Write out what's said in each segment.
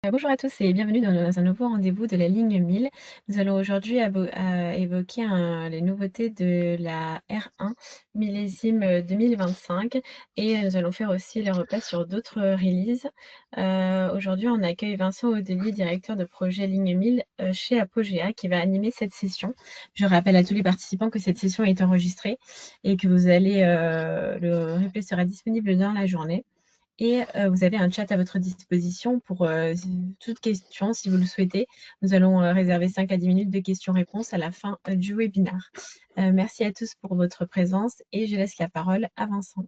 Bonjour à tous et bienvenue dans un nouveau rendez-vous de la ligne 1000. Nous allons aujourd'hui évoquer les nouveautés de la R1 millésime 2025 et nous allons faire aussi le repas sur d'autres releases. Aujourd'hui, on accueille Vincent Audelier, directeur de projet ligne 1000 chez Apogea, qui va animer cette session. Je rappelle à tous les participants que cette session est enregistrée et que le replay sera disponible dans la journée. Et vous avez un chat à votre disposition pour toute question, si vous le souhaitez. Nous allons réserver 5 à 10 minutes de questions-réponses à la fin du webinaire. Merci à tous pour votre présence et je laisse la parole à Vincent.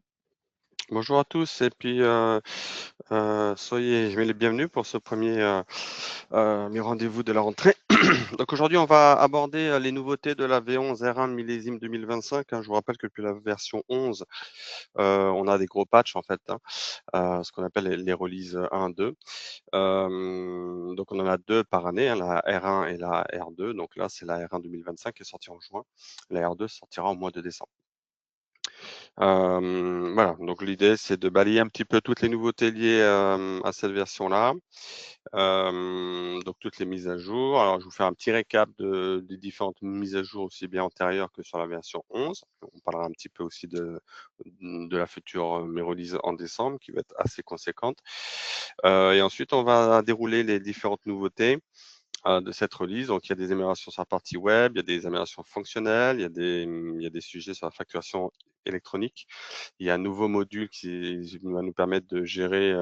Bonjour à tous et puis soyez les bienvenus pour ce premier rendez-vous de la rentrée. Donc aujourd'hui, on va aborder les nouveautés de la V11 R1 millésime 2025. Je vous rappelle que depuis la version 11, on a des gros patchs en fait, ce qu'on appelle les releases 1, 2. Donc on en a deux par année, la R1 et la R2. Donc là, c'est la R1 2025 qui est sortie en juin. La R2 sortira au mois de décembre. Voilà, donc l'idée, c'est de balayer un petit peu toutes les nouveautés liées, à cette version-là. Donc toutes les mises à jour. Alors je vous fais un petit récap des différentes mises à jour, aussi bien antérieures que sur la version 11. On parlera un petit peu aussi de la future release en décembre, qui va être assez conséquente. Et ensuite, on va dérouler les différentes nouveautés de cette release. Donc, il y a des améliorations sur la partie web, il y a des améliorations fonctionnelles, il y a des sujets sur la facturation électronique. Il y a un nouveau module qui va nous permettre de gérer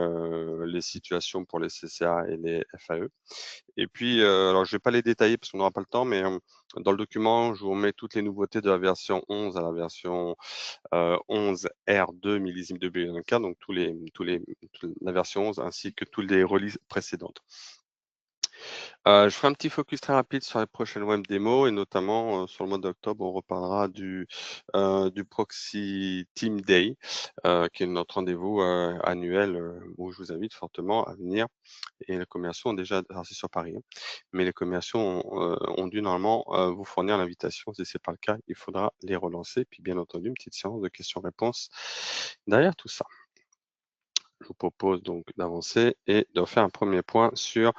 les situations pour les CCA et les FAE. Et puis, alors je ne vais pas les détailler parce qu'on n'aura pas le temps, mais dans le document, je vous mets toutes les nouveautés de la version 11 à la version 11 R2 millésime 2024, donc la version 11 ainsi que toutes les releases précédentes. Je ferai un petit focus très rapide sur les prochaines web démos et notamment, sur le mois d'octobre, on reparlera du Proxy Team Day, qui est notre rendez-vous, annuel, où je vous invite fortement à venir. Et les commerciaux ont déjà, alors c'est sur Paris, hein, mais les commerciaux ont dû normalement, vous fournir l'invitation. Si c'est pas le cas, il faudra les relancer. Puis bien entendu, une petite séance de questions-réponses derrière tout ça. Je vous propose donc d'avancer et de faire un premier point sur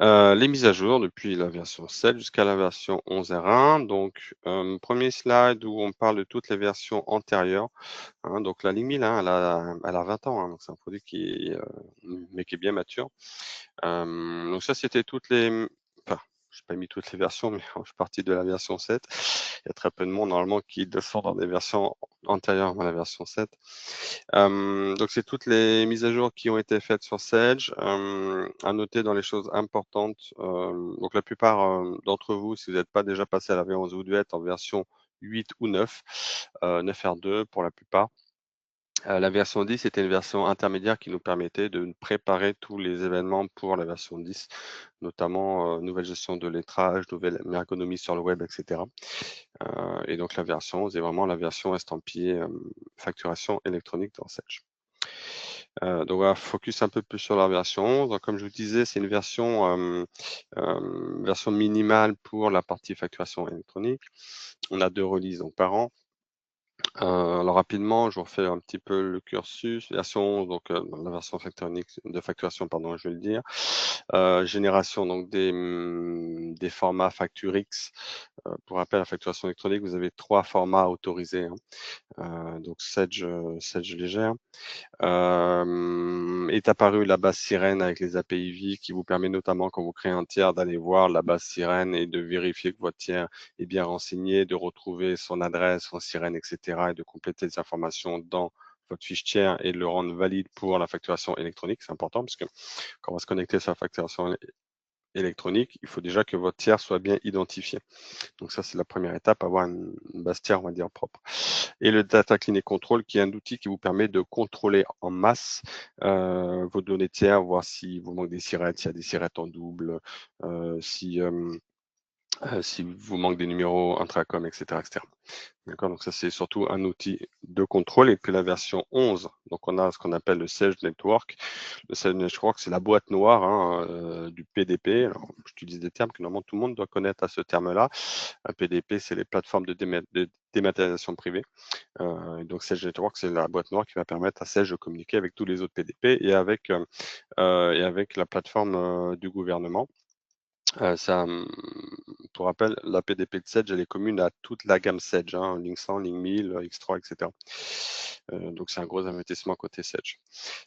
les mises à jour depuis la version 7 jusqu'à la version 11R1. Donc, premier slide où on parle de toutes les versions antérieures. Donc, la ligne 1000, elle a 20 ans, donc c'est un produit mais qui est bien mature. Donc ça, c'était enfin, je n'ai pas mis toutes les versions, mais je suis parti de la version 7. Il y a très peu de monde normalement qui descend dans des versions antérieures à la version 7. Donc c'est toutes les mises à jour qui ont été faites sur Sage. À noter dans les choses importantes, donc la plupart d'entre vous, si vous n'êtes pas déjà passé à la V11, vous devez être en version 8 ou 9, 9R2 pour la plupart. La version 10 était une version intermédiaire qui nous permettait de préparer tous les événements pour la version 10, notamment nouvelle gestion de lettrage, nouvelle ergonomie sur le web, etc. Et donc la version 11 est vraiment la version estampillée facturation électronique dans Sage. Donc voilà, focus un peu plus sur la version 11. Donc, comme je vous disais, c'est une version minimale pour la partie facturation électronique. On a 2 releases donc par an. Alors rapidement, je vous refais un petit peu le cursus. Version 11, donc dans la version de facturation, pardon, je vais le dire. Génération donc des formats Facturix. Pour rappel, la facturation électronique, vous avez 3 formats autorisés, donc Sage légère. Est apparue la base Sirène avec les API V qui vous permet notamment, quand vous créez un tiers, d'aller voir la base Sirène et de vérifier que votre tiers est bien renseigné, de retrouver son adresse, son Sirène, etc. et de compléter les informations dans votre fiche tiers et de le rendre valide pour la facturation électronique. C'est important parce que quand on va se connecter sur la facturation électronique, il faut déjà que votre tiers soit bien identifié. Donc ça, c'est la première étape, avoir une base tiers, on va dire, propre. Et le Data Cleaning Control, qui est un outil qui vous permet de contrôler en masse vos données tiers, voir s'il vous manque des sirettes, s'il y a des sirettes en double, si si vous manque des numéros intracom, etc., etc. D'accord, donc ça c'est surtout un outil de contrôle. Et puis la version 11, donc on a ce qu'on appelle le Sage Network. Le Sage Network, c'est la boîte noire du PDP. Alors, j'utilise des termes que normalement tout le monde doit connaître à ce terme-là. Un PDP, c'est les plateformes de dématérialisation privée. Donc Sage Network, c'est la boîte noire qui va permettre à Sage de communiquer avec tous les autres PDP et avec la plateforme du gouvernement. Pour rappel, la PDP de Sedge, elle est commune à toute la gamme Sedge, hein, Link 100, Link 1000, X3, etc. Donc c'est un gros investissement côté Sedge.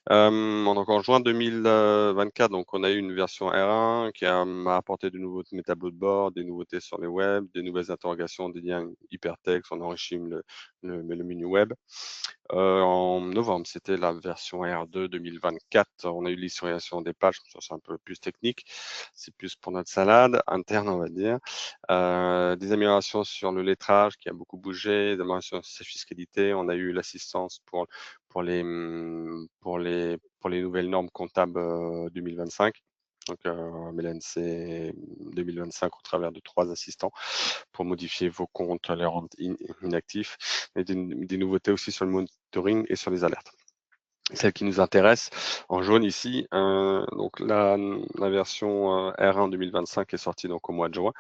Donc en juin 2024, donc on a eu une version R1 qui m'a apporté de nouveaux tableaux de bord, des nouveautés sur les web, des nouvelles interrogations, des liens hypertextes, on enrichit le menu web. En novembre, c'était la version R2 2024. On a eu l'historiation des pages, ça c'est un peu plus technique. C'est plus pour notre salade interne, on va dire. Des améliorations sur le lettrage qui a beaucoup bougé, des améliorations sur sa fiscalité. On a eu l'assistance pour les nouvelles normes comptables 2025. Donc, MLNC 2025 au travers de 3 assistants pour modifier vos comptes, les rendre inactifs, et des nouveautés aussi sur le monitoring et sur les alertes. Celle qui nous intéresse en jaune ici, donc la version R1 2025 est sortie donc au mois de juin.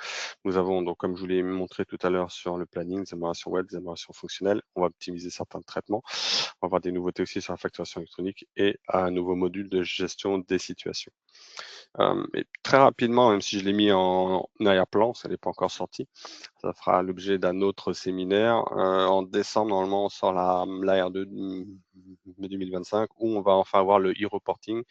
Nous avons donc, comme je vous l'ai montré tout à l'heure sur le planning, des améliorations web, des améliorations fonctionnelles. On va optimiser certains traitements. On va avoir des nouveautés aussi sur la facturation électronique et un nouveau module de gestion des situations. Et très rapidement, même si je l'ai mis en arrière-plan, ça n'est pas encore sorti, ça fera l'objet d'un autre séminaire. En décembre, normalement, on sort la R2 2025 où on va enfin avoir le e-reporting.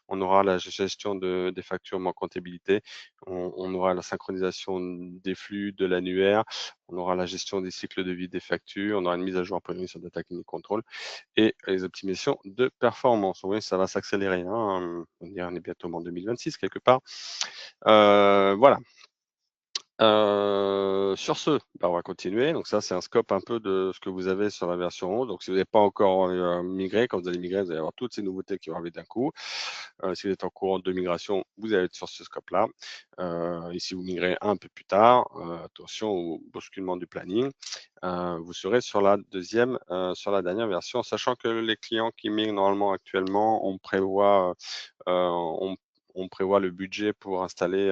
On aura la gestion des factures en comptabilité. On aura la synchronisation des flux, de l'annuaire. On aura la gestion des cycles de vie des factures. On aura une mise à jour après sur Data Cleaning Control et les optimisations de performance. Vous voyez, ça va s'accélérer. Hein. On est bientôt en 2026 quelque part. Voilà. Sur ce, bah, on va continuer. Donc ça, c'est un scope un peu de ce que vous avez sur la version 11. Donc si vous n'avez pas encore migré, quand vous allez migrer, vous allez avoir toutes ces nouveautés qui vont arriver d'un coup. Si vous êtes en cours de migration, vous allez être sur ce scope-là. Et si vous migrez un peu plus tard, attention au bousculement du planning, vous serez sur la sur la dernière version, sachant que les clients qui migrent normalement actuellement, on, on prévoit le budget pour installer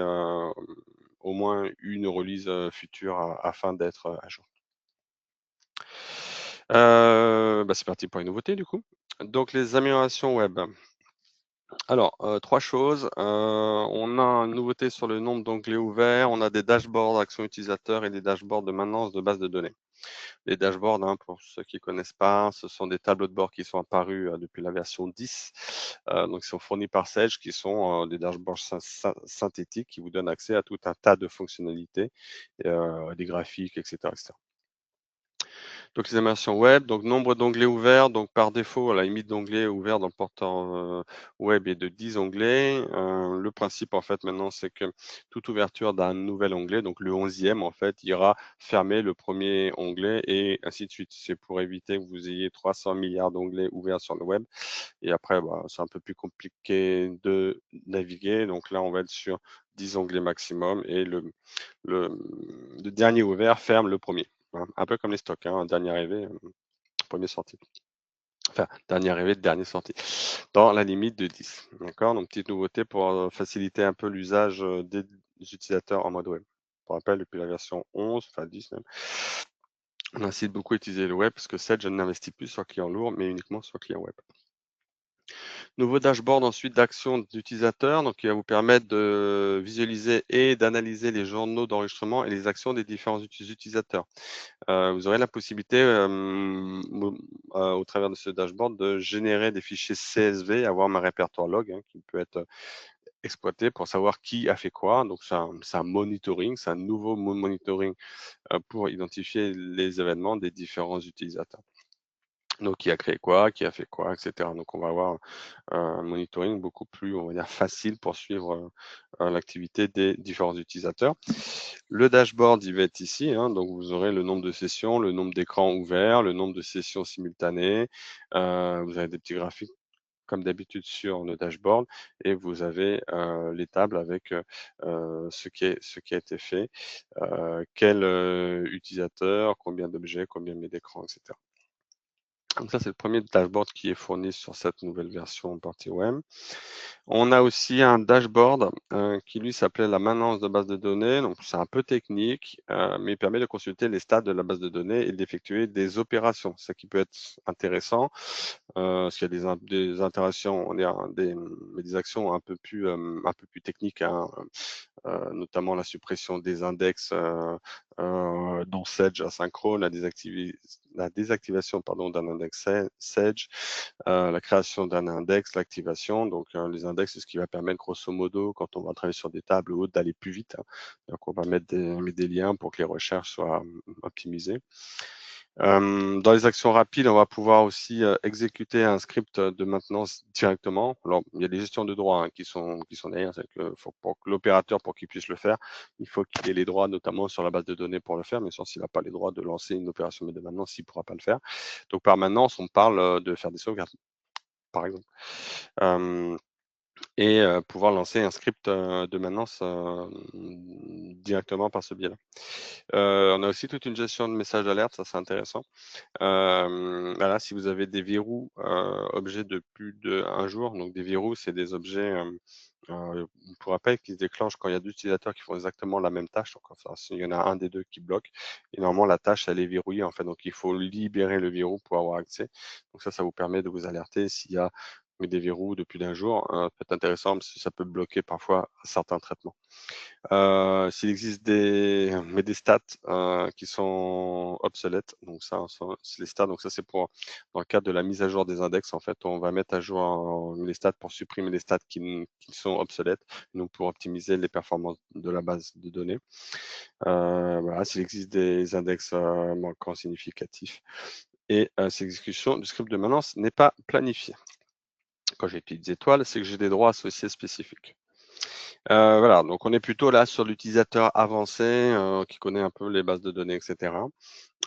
au moins une release future afin d'être à jour. Bah, c'est parti pour une nouveauté du coup. Donc les améliorations web. Alors, 3 choses. On a une nouveauté sur le nombre d'onglets ouverts. On a des dashboards d'action utilisateur et des dashboards de maintenance de base de données. Les dashboards, hein, pour ceux qui ne connaissent pas, ce sont des tableaux de bord qui sont apparus depuis la version 10. Donc, ils sont fournis par Sage, qui sont des dashboards synthétiques qui vous donnent accès à tout un tas de fonctionnalités, des graphiques, etc., etc. Donc les animations web, donc nombre d'onglets ouverts, donc par défaut, la limite d'onglets ouverts dans le porteur web est de 10 onglets. Le principe en fait maintenant, c'est que toute ouverture d'un nouvel onglet, donc le 11e en fait, ira fermer le premier onglet et ainsi de suite. C'est pour éviter que vous ayez 300 milliards d'onglets ouverts sur le web. Et après, bah, c'est un peu plus compliqué de naviguer. Donc là, on va être sur 10 onglets maximum et le dernier ouvert ferme le premier. Un peu comme les stocks, hein, dernier arrivé, premier sorti. Enfin, dernier arrivé, dernier sorti. Dans la limite de 10. D'accord. Donc, petite nouveauté pour faciliter un peu l'usage des utilisateurs en mode web. Pour rappel, depuis la version 11, enfin 10 même, on incite beaucoup à utiliser le web parce que 7, je n'investis plus sur client lourd, mais uniquement sur client web. Nouveau dashboard ensuite d'action d'utilisateur, donc qui va vous permettre de visualiser et d'analyser les journaux d'enregistrement et les actions des différents utilisateurs. Vous aurez la possibilité, au travers de ce dashboard, de générer des fichiers CSV, avoir un répertoire log qui peut être exploité pour savoir qui a fait quoi. Donc c'est un monitoring, c'est un nouveau monitoring pour identifier les événements des différents utilisateurs. Donc, qui a créé quoi, qui a fait quoi, etc. Donc, on va avoir un monitoring beaucoup plus, on va dire, facile pour suivre l'activité des différents utilisateurs. Le dashboard, il va être ici. Donc, vous aurez le nombre de sessions, le nombre d'écrans ouverts, le nombre de sessions simultanées. Vous avez des petits graphiques comme d'habitude sur le dashboard et vous avez les tables avec ce qui a été fait, quel utilisateur, combien d'objets, combien de d'écran, etc. Donc ça, c'est le premier dashboard qui est fourni sur cette nouvelle version partie web. On a aussi un dashboard qui lui s'appelait la maintenance de base de données. Donc c'est un peu technique, mais il permet de consulter les stats de la base de données et d'effectuer des opérations. Ce qui peut être intéressant, parce qu'il y a des interactions, mais des actions un peu plus techniques, hein, notamment la suppression des index non Sedge asynchrone, la désactivation d'un index Sedge, la création d'un index, l'activation. Donc les index, c'est ce qui va permettre grosso modo, quand on va travailler sur des tables ou autres, d'aller plus vite, hein. Donc on va mettre des liens pour que les recherches soient optimisées. Dans les actions rapides, on va pouvoir aussi exécuter un script de maintenance directement. Alors, il y a des gestions de droits, hein, qui sont derrière. C'est que pour que l'opérateur, pour qu'il puisse le faire, il faut qu'il ait les droits, notamment sur la base de données pour le faire. Mais sinon, s'il n'a pas les droits de lancer une opération de maintenance, il ne pourra pas le faire. Donc, par maintenance, on parle de faire des sauvegardes, par exemple. Et pouvoir lancer un script de maintenance directement par ce biais-là. On a aussi toute une gestion de messages d'alerte, ça c'est intéressant. Voilà, si vous avez des verrous objets de plus d'un jour, donc des verrous, c'est des objets pour rappel qui se déclenchent quand il y a deux utilisateurs qui font exactement la même tâche. Donc, enfin, s'il y en a un des deux qui bloque, et normalement la tâche elle est verrouillée en fait, donc il faut libérer le verrou pour avoir accès. Donc ça vous permet de vous alerter s'il y a des verrous de plus d'un jour. Ça peut être intéressant parce que ça peut bloquer parfois certains traitements. S'il existe des stats qui sont obsolètes, donc ça, c'est les stats. Donc ça, c'est pour dans le cadre de la mise à jour des index. En fait, on va mettre à jour les stats pour supprimer les stats qui sont obsolètes, donc pour optimiser les performances de la base de données. Voilà, s'il existe des index manquants significatifs et si l'exécution du script de maintenance n'est pas planifiée. Quand j'utilise étoiles, c'est que j'ai des droits associés spécifiques. Voilà, donc on est plutôt là sur l'utilisateur avancé qui connaît un peu les bases de données, etc.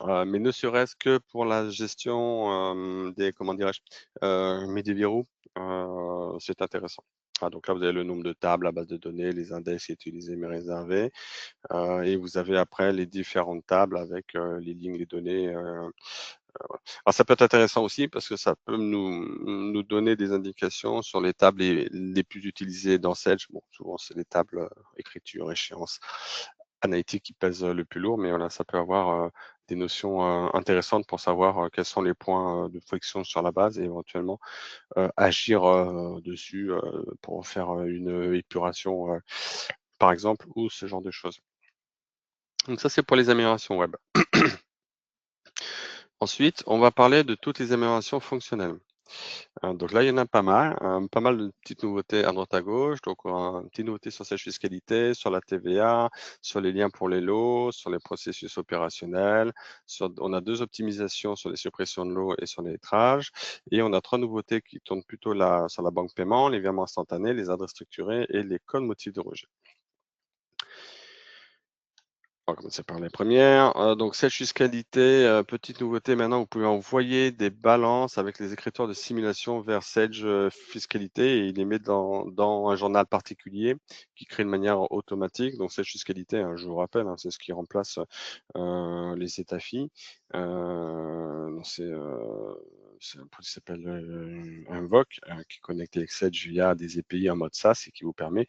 Mais ne serait-ce que pour la gestion des, comment dirais-je, mais des verrous, c'est intéressant. Ah, donc là, vous avez le nombre de tables, la base de données, les index utilisés mais réservés, et vous avez après les différentes tables avec les lignes, les données. Alors ça peut être intéressant aussi parce que ça peut nous donner des indications sur les tables les plus utilisées dans Sage. Bon, souvent c'est les tables écriture, échéance, analytique qui pèsent le plus lourd, mais voilà, ça peut avoir des notions intéressantes pour savoir quels sont les points de friction sur la base et éventuellement agir dessus pour faire une épuration, par exemple, ou ce genre de choses. Donc ça, c'est pour les améliorations web. Ensuite, on va parler de toutes les améliorations fonctionnelles. Donc là, il y en a pas mal de petites nouveautés à droite à gauche. Donc, une petite nouveauté sur cette fiscalité, sur la TVA, sur les liens pour les lots, sur les processus opérationnels. On a deux optimisations sur les suppressions de lots et sur les lettrages. Et on a trois nouveautés qui tournent plutôt sur la banque paiement, les virements instantanés, les adresses structurées et les codes motifs de rejet. On va commencer par les premières. Donc, cette fiscalité, petite nouveauté maintenant, vous pouvez envoyer des balances avec les écritures de simulation vers Sage Fiscalité et il les met dans un journal particulier qui crée de manière automatique. Donc, Sage Fiscalité, hein, je vous rappelle, hein, c'est ce qui remplace les étafis. C'est un produit qui s'appelle Invoke, qui est connecté avec Sage via des API en mode SaaS et qui vous permet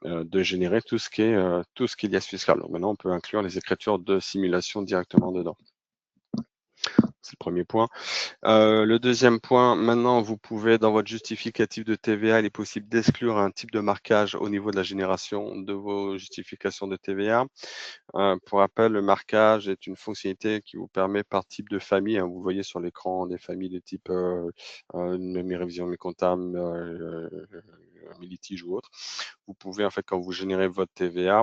de générer tout ce qui est liasse fiscale. Donc maintenant, on peut inclure les écritures de simulation directement dedans. C'est le premier point. Le deuxième point, maintenant, vous pouvez, dans votre justificatif de TVA, il est possible d'exclure un type de marquage au niveau de la génération de vos justifications de TVA. Pour rappel, le marquage est une fonctionnalité qui vous permet par type de famille, hein, vous voyez sur l'écran des familles de type mes révisions, mes comptables, mes litiges ou autres. Vous pouvez, en fait, quand vous générez votre TVA,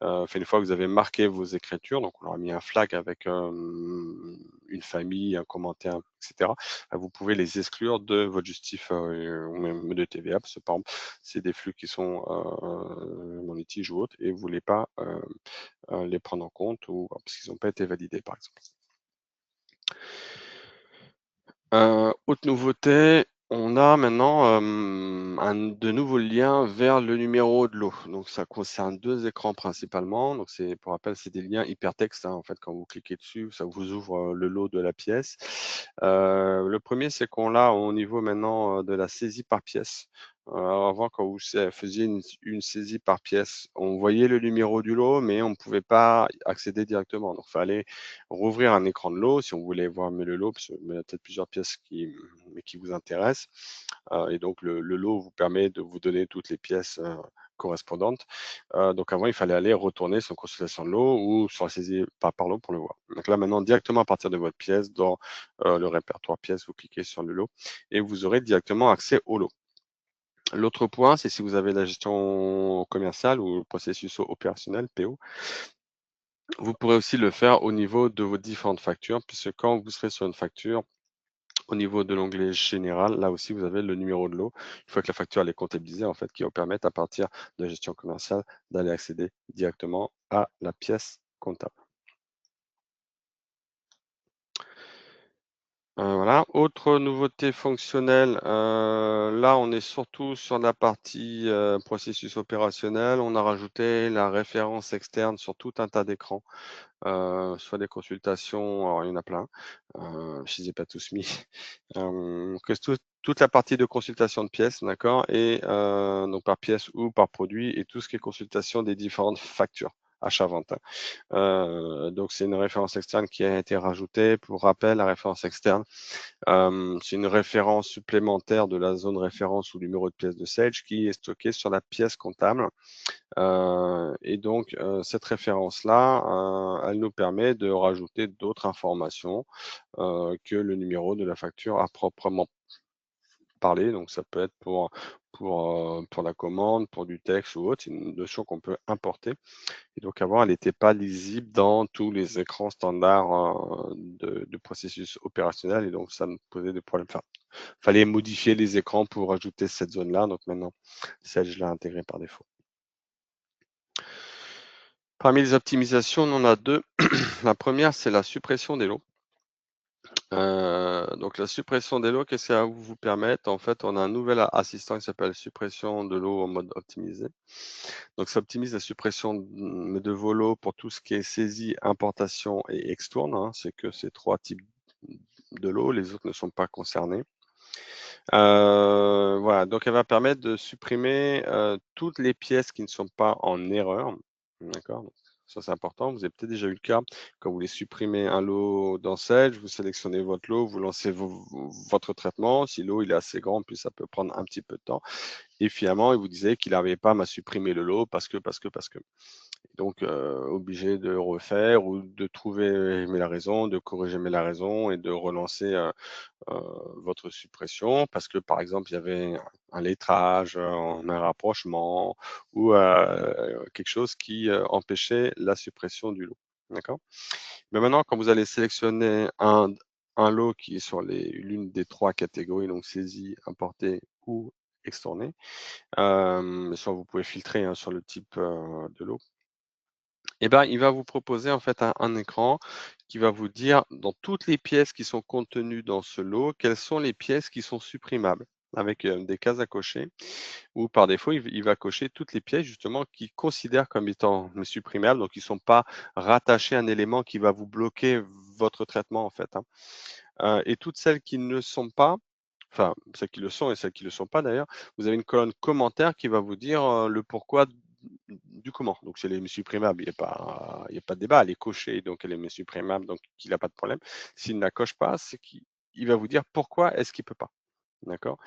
une fois que vous avez marqué vos écritures, donc on leur a mis un flag avec une famille, un commentaire, etc., vous pouvez les exclure de votre justif ou même de TVA, parce que par exemple, c'est des flux qui sont en litige ou autre, et vous ne voulez pas les prendre en compte ou parce qu'ils n'ont pas été validés, par exemple. Autre nouveauté, On a maintenant de nouveaux liens vers le numéro de lot. Donc, ça concerne deux écrans principalement. Donc, pour rappel, c'est des liens hypertextes, hein. En fait, quand vous cliquez dessus, ça vous ouvre le lot de la pièce. Le premier, c'est qu'on l'a au niveau maintenant de la saisie par pièce. Avant, quand vous faisiez une saisie par pièce, on voyait le numéro du lot, mais on ne pouvait pas accéder directement. Donc, il fallait rouvrir un écran de lot si on voulait voir mieux le lot, parce qu'il y a peut-être plusieurs pièces qui vous intéressent. Et donc, le lot vous permet de vous donner toutes les pièces correspondantes. Donc, avant, il fallait aller retourner sur consultation de lot ou sur la saisie par lot pour le voir. Donc là, maintenant, directement à partir de votre pièce, dans le répertoire pièces, vous cliquez sur le lot et vous aurez directement accès au lot. L'autre point, c'est si vous avez la gestion commerciale ou le processus opérationnel, PO, vous pourrez aussi le faire au niveau de vos différentes factures, puisque quand vous serez sur une facture, au niveau de l'onglet général, là aussi, vous avez le numéro de lot. Une fois que la facture elle est comptabilisée, en fait, qui va vous permettre, à partir de la gestion commerciale, d'aller accéder directement à la pièce comptable. Voilà. Autre nouveauté fonctionnelle, là, on est surtout sur la partie processus opérationnel. On a rajouté la référence externe sur tout un tas d'écrans, soit des consultations, alors il y en a plein, je ne les ai pas tous mis, que toute la partie de consultation de pièces, d'accord, et donc par pièce ou par produit, et tout ce qui est consultation des différentes factures, achat-vente, hein. Donc c'est une référence externe qui a été rajoutée. Pour rappel, la référence externe, c'est une référence supplémentaire de la zone référence ou numéro de pièce de Sage qui est stockée sur la pièce comptable. Et donc, cette référence-là, elle nous permet de rajouter d'autres informations que le numéro de la facture à proprement parler. Donc, ça peut être pour la commande, pour du texte ou autre. C'est une notion qu'on peut importer. Et donc, avant, elle n'était pas lisible dans tous les écrans standards de processus opérationnel. Et donc, ça nous posait des problèmes. Enfin, fallait modifier les écrans pour ajouter cette zone-là. Donc, maintenant, Sage l'a intégré par défaut. Parmi les optimisations, on en a deux. La première, c'est la suppression des lots. Donc la suppression des lots, qu'est-ce que ça va vous permettre? En fait, on a un nouvel assistant qui s'appelle suppression de lots en mode optimisé. Donc ça optimise la suppression de vos lots pour tout ce qui est saisie, importation et extourne, hein. C'est que ces trois types de lots, les autres ne sont pas concernés. Voilà, donc elle va permettre de supprimer toutes les pièces qui ne sont pas en erreur. D'accord? Ça, c'est important. Vous avez peut-être déjà eu le cas quand vous voulez supprimer un lot dans Sage, vous sélectionnez votre lot, vous lancez votre traitement. Si l'eau il est assez grand, puis ça peut prendre un petit peu de temps. Et finalement, il vous disait qu'il n'arrivait pas à supprimer le lot parce que. Donc, obligé de refaire ou de trouver mais la raison, de corriger mais la raison et de relancer votre suppression parce que, par exemple, il y avait un lettrage, un rapprochement ou quelque chose qui empêchait la suppression du lot. D'accord? Mais maintenant, quand vous allez sélectionner un lot qui est sur l'une des trois catégories, donc saisie, importé ou extourné, soit vous pouvez filtrer hein, sur le type de lot. Eh ben, il va vous proposer en fait un écran qui va vous dire dans toutes les pièces qui sont contenues dans ce lot, quelles sont les pièces qui sont supprimables avec des cases à cocher ou par défaut, il va cocher toutes les pièces justement qu'il considère comme étant supprimables, donc ils ne sont pas rattachés à un élément qui va vous bloquer votre traitement en fait, hein. Et toutes celles qui ne sont pas, enfin celles qui le sont et celles qui ne le sont pas d'ailleurs, vous avez une colonne commentaire qui va vous dire le pourquoi du comment. Donc c'est les supprimables, il y a pas de débat, elle est cochée, donc elle est supprimable, donc il n'a pas de problème. S'il ne la coche pas, c'est qu'il va vous dire pourquoi est-ce qu'il ne peut pas. D'accord?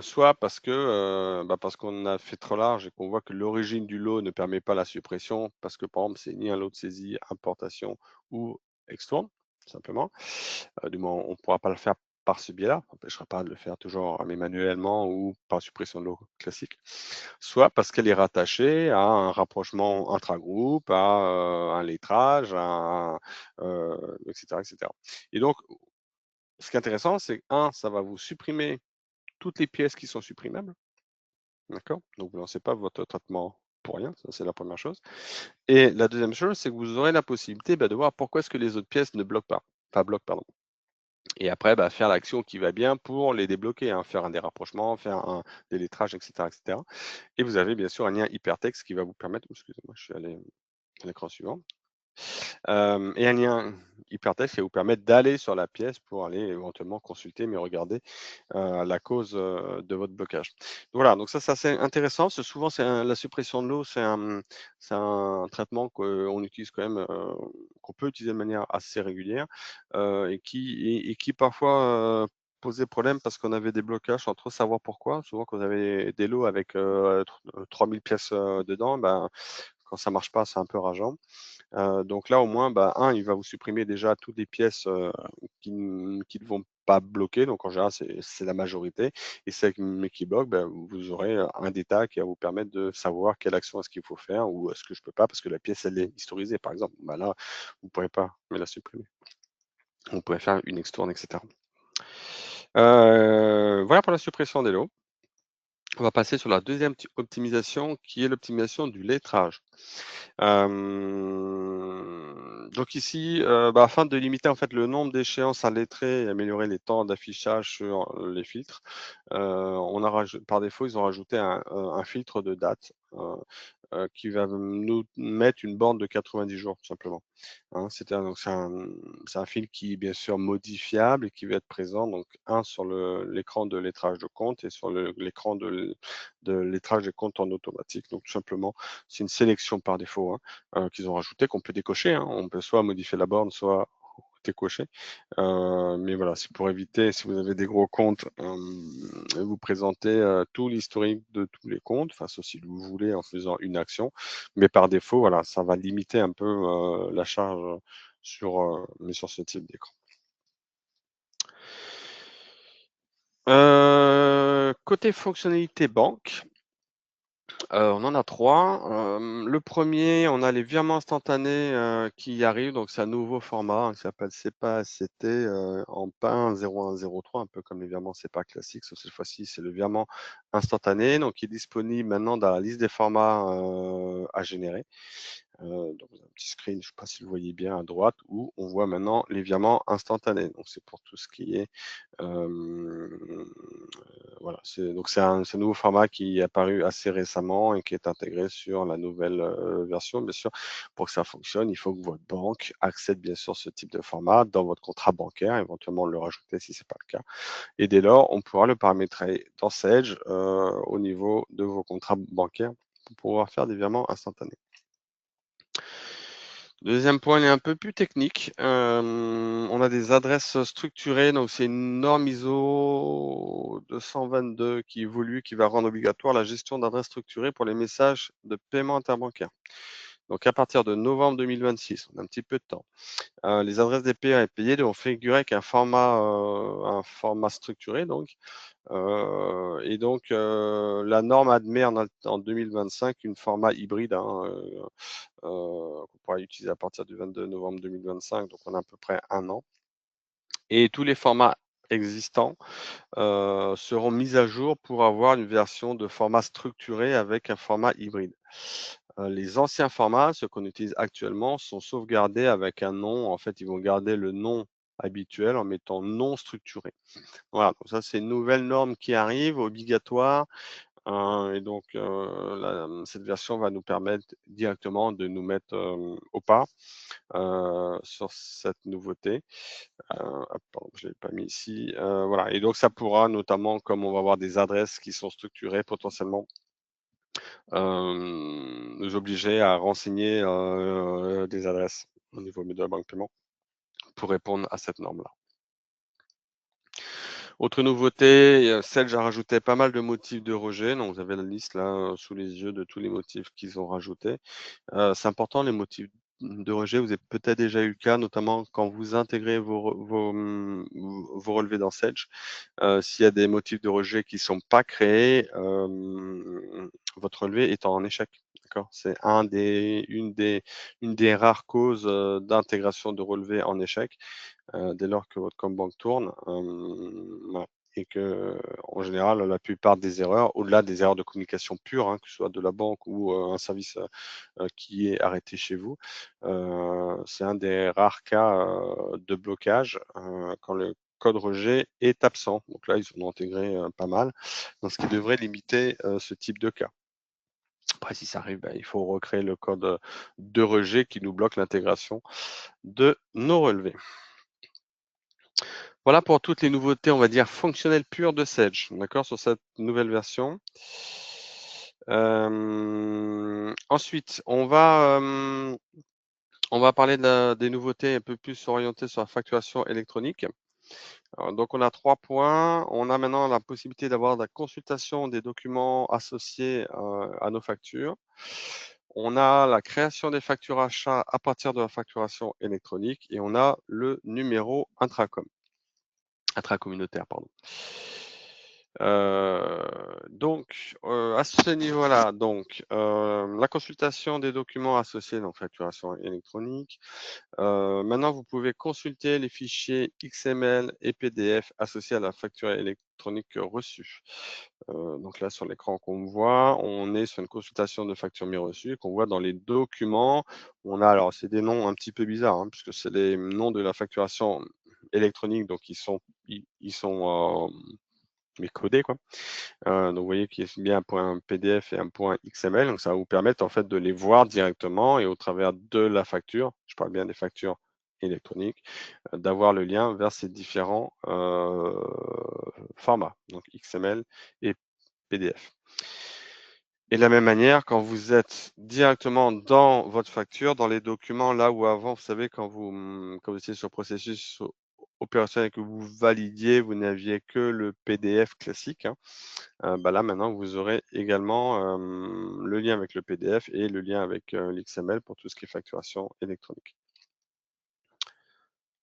Soit parce qu'on a fait trop large et qu'on voit que l'origine du lot ne permet pas la suppression, parce que par exemple, c'est ni un lot de saisie, importation ou extourne, simplement. Du moins, on ne pourra pas le faire par ce biais-là, ça n'empêchera pas de le faire toujours mais manuellement ou par suppression de lot classique. Soit parce qu'elle est rattachée à un rapprochement intragroupe, à un lettrage, etc., etc. Et donc, ce qui est intéressant, c'est ça va vous supprimer toutes les pièces qui sont supprimables. D'accord? Donc, vous ne lancez pas votre traitement pour rien, ça c'est la première chose. Et la deuxième chose, c'est que vous aurez la possibilité de voir pourquoi est-ce que les autres pièces ne bloquent pas. Enfin, bloquent, pardon. Et après, bah, faire l'action qui va bien pour les débloquer, hein, faire un dérapprochement, faire un délettrage, etc., etc. Et vous avez bien sûr un lien hypertexte qui va vous permettre, excusez-moi, je suis allé à l'écran suivant. Et un lien hypertexte qui va vous permettre d'aller sur la pièce pour aller éventuellement consulter, mais regarder la cause de votre blocage. Voilà, donc ça c'est assez intéressant. Souvent, la suppression de l'eau, c'est un traitement qu'on utilise quand même, qu'on peut utiliser de manière assez régulière et qui parfois posait problème parce qu'on avait des blocages sans trop savoir pourquoi. Souvent, quand on avait des lots avec 3000 pièces dedans, ben, quand ça marche pas, c'est un peu rageant. Donc là, au moins, bah, il va vous supprimer déjà toutes les pièces qui ne vont pas bloquer. Donc en général, c'est la majorité. Et celles mais qui bloquent, bah, vous aurez un détail qui va vous permettre de savoir quelle action est-ce qu'il faut faire ou est-ce que je peux pas parce que la pièce, elle est historisée, par exemple. Bah là, vous ne pourrez pas me la supprimer. On pourrait faire une extourne, etc. Voilà pour la suppression des lots. On va passer sur la deuxième optimisation qui est l'optimisation du lettrage. Donc ici, afin de limiter en fait le nombre d'échéances à lettrer et améliorer les temps d'affichage sur les filtres, par défaut, ils ont rajouté un filtre de date qui va nous mettre une borne de 90 jours, tout simplement. Hein, donc c'est un fil qui est bien sûr modifiable et qui va être présent, donc sur l'écran de lettrage de compte et sur l'écran de lettrage des comptes en automatique. Donc tout simplement, c'est une sélection par défaut qu'ils ont rajouté, qu'on peut décocher. Hein. On peut soit modifier la borne, soit décocher. Mais voilà, c'est pour éviter, si vous avez des gros comptes, vous présentez tout l'historique de tous les comptes, enfin, sauf si vous voulez en faisant une action. Mais par défaut, voilà, ça va limiter un peu la charge mais sur ce type d'écran. Côté fonctionnalité banque, on en a 3. Le premier, on a les virements instantanés qui arrivent, donc c'est un nouveau format qui s'appelle SEPA SCT en PIN 0103, un peu comme les virements SEPA classiques, sauf cette fois-ci, c'est le virement instantané, donc qui est disponible maintenant dans la liste des formats à générer. Donc un petit screen, je ne sais pas si vous voyez bien à droite, où on voit maintenant les virements instantanés. Donc c'est pour tout ce qui est voilà, c'est un nouveau format qui est apparu assez récemment et qui est intégré sur la nouvelle version. Bien sûr, pour que ça fonctionne, il faut que votre banque accède bien sûr ce type de format dans votre contrat bancaire, éventuellement le rajouter si ce n'est pas le cas. Et dès lors, on pourra le paramétrer dans Sage au niveau de vos contrats bancaires pour pouvoir faire des virements instantanés. Deuxième point, il est un peu plus technique. On a des adresses structurées, donc c'est une norme ISO 222 qui évolue, qui va rendre obligatoire la gestion d'adresses structurées pour les messages de paiement interbancaire. Donc à partir de novembre 2026, on a un petit peu de temps. Les adresses des payeurs et payés devront figurer avec un format structuré, donc. Et donc, la norme admet en 2025 une format hybride qu'on pourra utiliser à partir du 22 novembre 2025, donc on a à peu près un an. Et tous les formats existants seront mis à jour pour avoir une version de format structuré avec un format hybride. Les anciens formats, ceux qu'on utilise actuellement, sont sauvegardés avec un nom. En fait, ils vont garder le nom habituel en mettant non structuré. Voilà, donc ça c'est une nouvelle norme qui arrive, obligatoire. Et donc cette version va nous permettre directement de nous mettre au pas sur cette nouveauté. Pardon, je ne l'ai pas mis ici. Voilà, et donc ça pourra notamment, comme on va avoir des adresses qui sont structurées, potentiellement nous obliger à renseigner des adresses au niveau de la banque paiement pour répondre à cette norme-là. Autre nouveauté, Sage a rajouté pas mal de motifs de rejet. Donc, vous avez la liste là sous les yeux de tous les motifs qu'ils ont rajoutés. C'est important, les motifs de rejet. Vous avez peut-être déjà eu le cas, notamment quand vous intégrez vos relevés dans Sage. S'il y a des motifs de rejet qui ne sont pas créés, votre relevé est en échec. D'accord. C'est une des rares causes d'intégration de relevé en échec dès lors que votre compte banque tourne. Voilà. Et que, en général, la plupart des erreurs, au-delà des erreurs de communication pure, que ce soit de la banque ou un service qui est arrêté chez vous, c'est un des rares cas de blocage quand le code rejet est absent. Donc là, ils en ont intégré pas mal, donc ce qui devrait limiter ce type de cas. Après, si ça arrive, il faut recréer le code de rejet qui nous bloque l'intégration de nos relevés. Voilà pour toutes les nouveautés, on va dire, fonctionnelles pures de Sage, d'accord, sur cette nouvelle version. Ensuite, on va parler des nouveautés un peu plus orientées sur la facturation électronique. Donc, on a 3 points. On a maintenant la possibilité d'avoir la consultation des documents associés à nos factures. On a la création des factures achats à partir de la facturation électronique et on a le numéro intracommunautaire, pardon. Donc, à ce niveau-là, la consultation des documents associés à facturation électronique. Maintenant, vous pouvez consulter les fichiers XML et PDF associés à la facture électronique reçue. Donc là, sur l'écran qu'on voit, on est sur une consultation de facture mi reçue qu'on voit dans les documents. On a, alors, c'est des noms un petit peu bizarres, hein, puisque c'est les noms de la facturation électronique, donc ils sont mais codés, quoi. Donc, vous voyez qu'il y a bien un point PDF et un point XML. Donc, ça va vous permettre en fait de les voir directement et au travers de la facture, je parle bien des factures électroniques, d'avoir le lien vers ces différents formats, donc XML et PDF. Et de la même manière, quand vous êtes directement dans votre facture, dans les documents, là où avant, vous savez, quand vous étiez sur le processus opérationnel et que vous validiez, vous n'aviez que le PDF classique, hein. Là, maintenant, vous aurez également le lien avec le PDF et le lien avec l'XML pour tout ce qui est facturation électronique.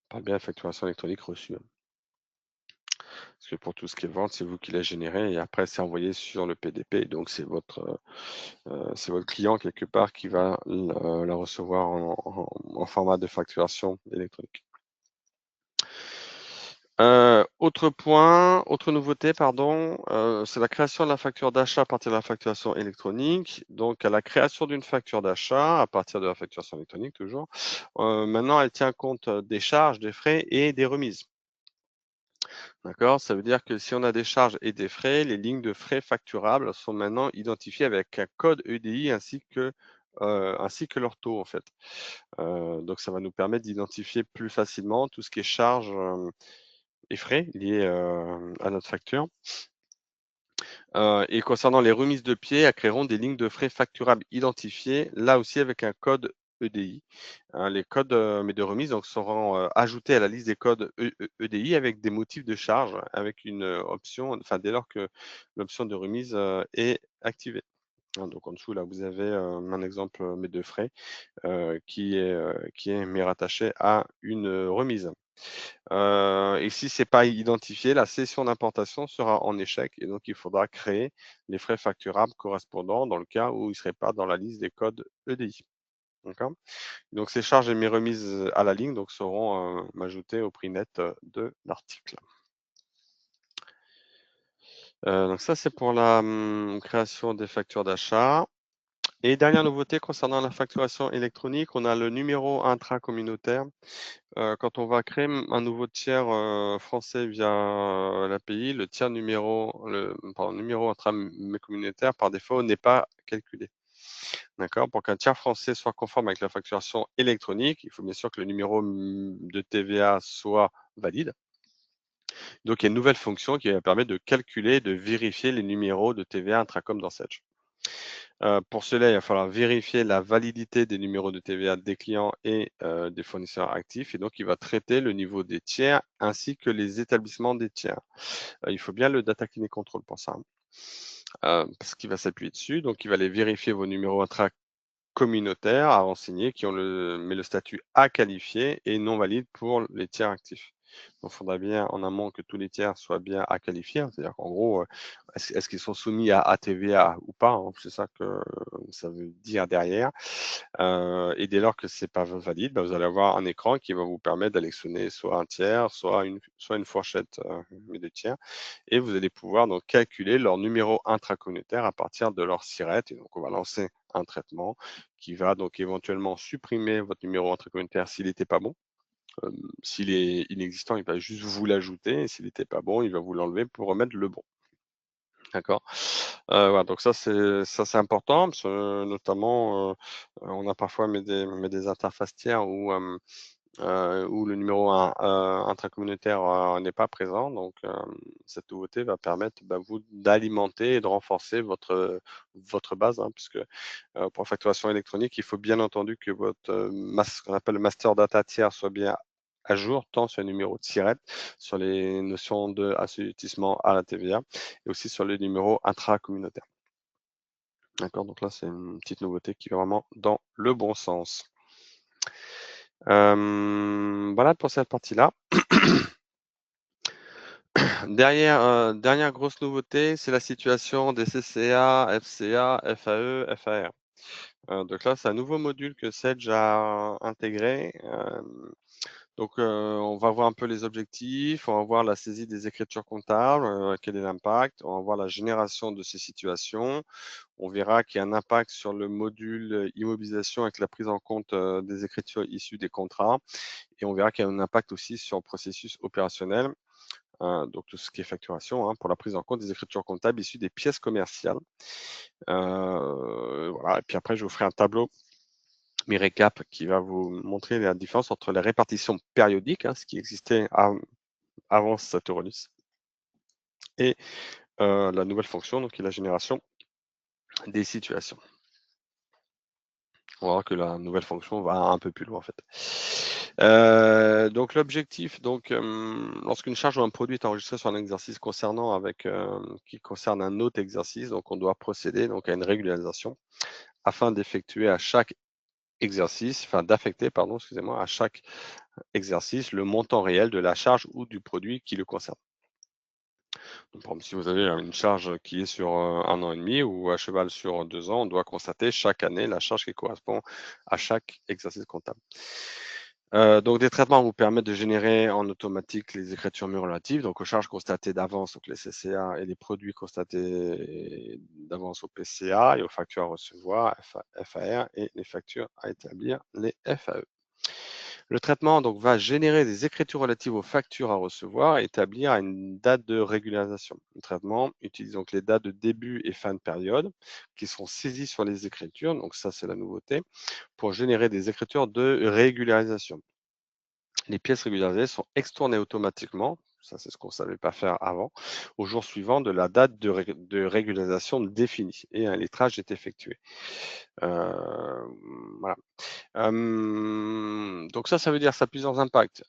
On parle bien de facturation électronique reçue, hein. Parce que pour tout ce qui est vente, c'est vous qui la générez et après, c'est envoyé sur le PDP. Donc, c'est votre client quelque part qui va la recevoir en format de facturation électronique. Autre nouveauté, pardon, c'est la création de la facture d'achat à partir de la facturation électronique. Donc, à la création d'une facture d'achat à partir de la facturation électronique toujours, maintenant, elle tient compte des charges, des frais et des remises. D'accord? Ça veut dire que si on a des charges et des frais, les lignes de frais facturables sont maintenant identifiées avec un code EDI ainsi que leur taux, en fait. Donc, ça va nous permettre d'identifier plus facilement tout ce qui est charges et frais liés à notre facture. Et concernant les remises de pieds, elles créeront des lignes de frais facturables identifiées, là aussi avec un code EDI. Les codes mais de remise donc, seront ajoutés à la liste des codes EDI avec des motifs de charge, avec une option, enfin dès lors que l'option de remise est activée. Hein, donc en dessous, là, vous avez un exemple mais de frais qui est mais rattaché à une remise. Et si c'est pas identifié, la session d'importation sera en échec et donc il faudra créer les frais facturables correspondants dans le cas où ils ne seraient pas dans la liste des codes EDI. D'accord? Donc ces charges et mes remises à la ligne donc, seront ajoutées au prix net de l'article. Donc ça, c'est pour la création des factures d'achat. Et dernière nouveauté concernant la facturation électronique, on a le numéro intracommunautaire. Quand on va créer un nouveau tiers français via l'API, le tiers numéro intracommunautaire par défaut n'est pas calculé. D'accord? Pour qu'un tiers français soit conforme avec la facturation électronique, il faut bien sûr que le numéro de TVA soit valide. Donc, il y a une nouvelle fonction qui va permettre de calculer, de vérifier les numéros de TVA intracom dans Sage. Pour cela, il va falloir vérifier la validité des numéros de TVA des clients et des fournisseurs actifs. Et donc, il va traiter le niveau des tiers ainsi que les établissements des tiers. Il faut bien le data cleaning control pour ça, parce qu'il va s'appuyer dessus. Donc, il va aller vérifier vos numéros intracommunautaires à renseigner mais le statut à qualifier et non valide pour les tiers actifs. Donc, il faudra bien en amont que tous les tiers soient bien à qualifier, hein. C'est-à-dire qu'en gros, est-ce qu'ils sont soumis à TVA ou pas, hein? C'est ça que ça veut dire derrière. Et dès lors que c'est pas valide, vous allez avoir un écran qui va vous permettre d'alectionner soit un tiers, soit une fourchette mais de tiers. Et vous allez pouvoir donc calculer leur numéro intracommunautaire à partir de leur SIRET. Et donc, on va lancer un traitement qui va donc éventuellement supprimer votre numéro intracommunautaire s'il n'était pas bon. S'il est inexistant, il va juste vous l'ajouter et s'il n'était pas bon, il va vous l'enlever pour remettre le bon. D'accord? Voilà, donc ça c'est important parce que notamment, on a parfois des interfaces tiers où le numéro intracommunautaire, n'est pas présent. Donc, cette nouveauté va permettre, bah, vous d'alimenter et de renforcer votre base, hein, puisque, pour facturation électronique, il faut bien entendu que votre, ce qu'on appelle le master data tiers soit bien à jour, tant sur le numéro de SIRET, sur les notions d'assujettissement à la TVA et aussi sur les numéros intracommunautaires. D'accord? Donc là, c'est une petite nouveauté qui va vraiment dans le bon sens. Voilà pour cette partie-là. Dernière grosse nouveauté, c'est la situation des CCA, FCA, FAE, FAR. Donc là, c'est un nouveau module que Sedge a intégré. Donc, on va voir un peu les objectifs, on va voir la saisie des écritures comptables, quel est l'impact, on va voir la génération de ces situations. On verra qu'il y a un impact sur le module immobilisation avec la prise en compte des écritures issues des contrats. Et on verra qu'il y a un impact aussi sur le processus opérationnel. Donc tout ce qui est facturation, hein, pour la prise en compte des écritures comptables issues des pièces commerciales. Voilà. Et puis après, je vous ferai un tableau mi-récap qui va vous montrer la différence entre la répartition périodique, hein, ce qui existait avant Saturnus, et la nouvelle fonction, donc qui est la génération des situations. On va voir que la nouvelle fonction va un peu plus loin en fait. Donc l'objectif, lorsqu'une charge ou un produit est enregistré sur un exercice qui concerne un autre exercice, donc on doit procéder donc à une régularisation afin d'effectuer à chaque exercice, enfin d'affecter, pardon, excusez-moi, à chaque exercice le montant réel de la charge ou du produit qui le concerne. Donc, par exemple, si vous avez une charge qui est sur 1 an et demi ou à cheval sur 2 ans, on doit constater chaque année la charge qui correspond à chaque exercice comptable. Donc des traitements vous permettent de générer en automatique les écritures relatives, donc aux charges constatées d'avance, donc les CCA, et les produits constatés d'avance au PCA et aux factures à recevoir, FAR, et les factures à établir, les FAE. Le traitement donc va générer des écritures relatives aux factures à recevoir et établir une date de régularisation. Le traitement utilise donc les dates de début et fin de période qui sont saisies sur les écritures, donc ça c'est la nouveauté, pour générer des écritures de régularisation. Les pièces régularisées sont extournées automatiquement, ça c'est ce qu'on ne savait pas faire avant, au jour suivant de la date de régularisation définie et un lettrage est effectué. Voilà. Donc ça veut dire ça a plusieurs impacts.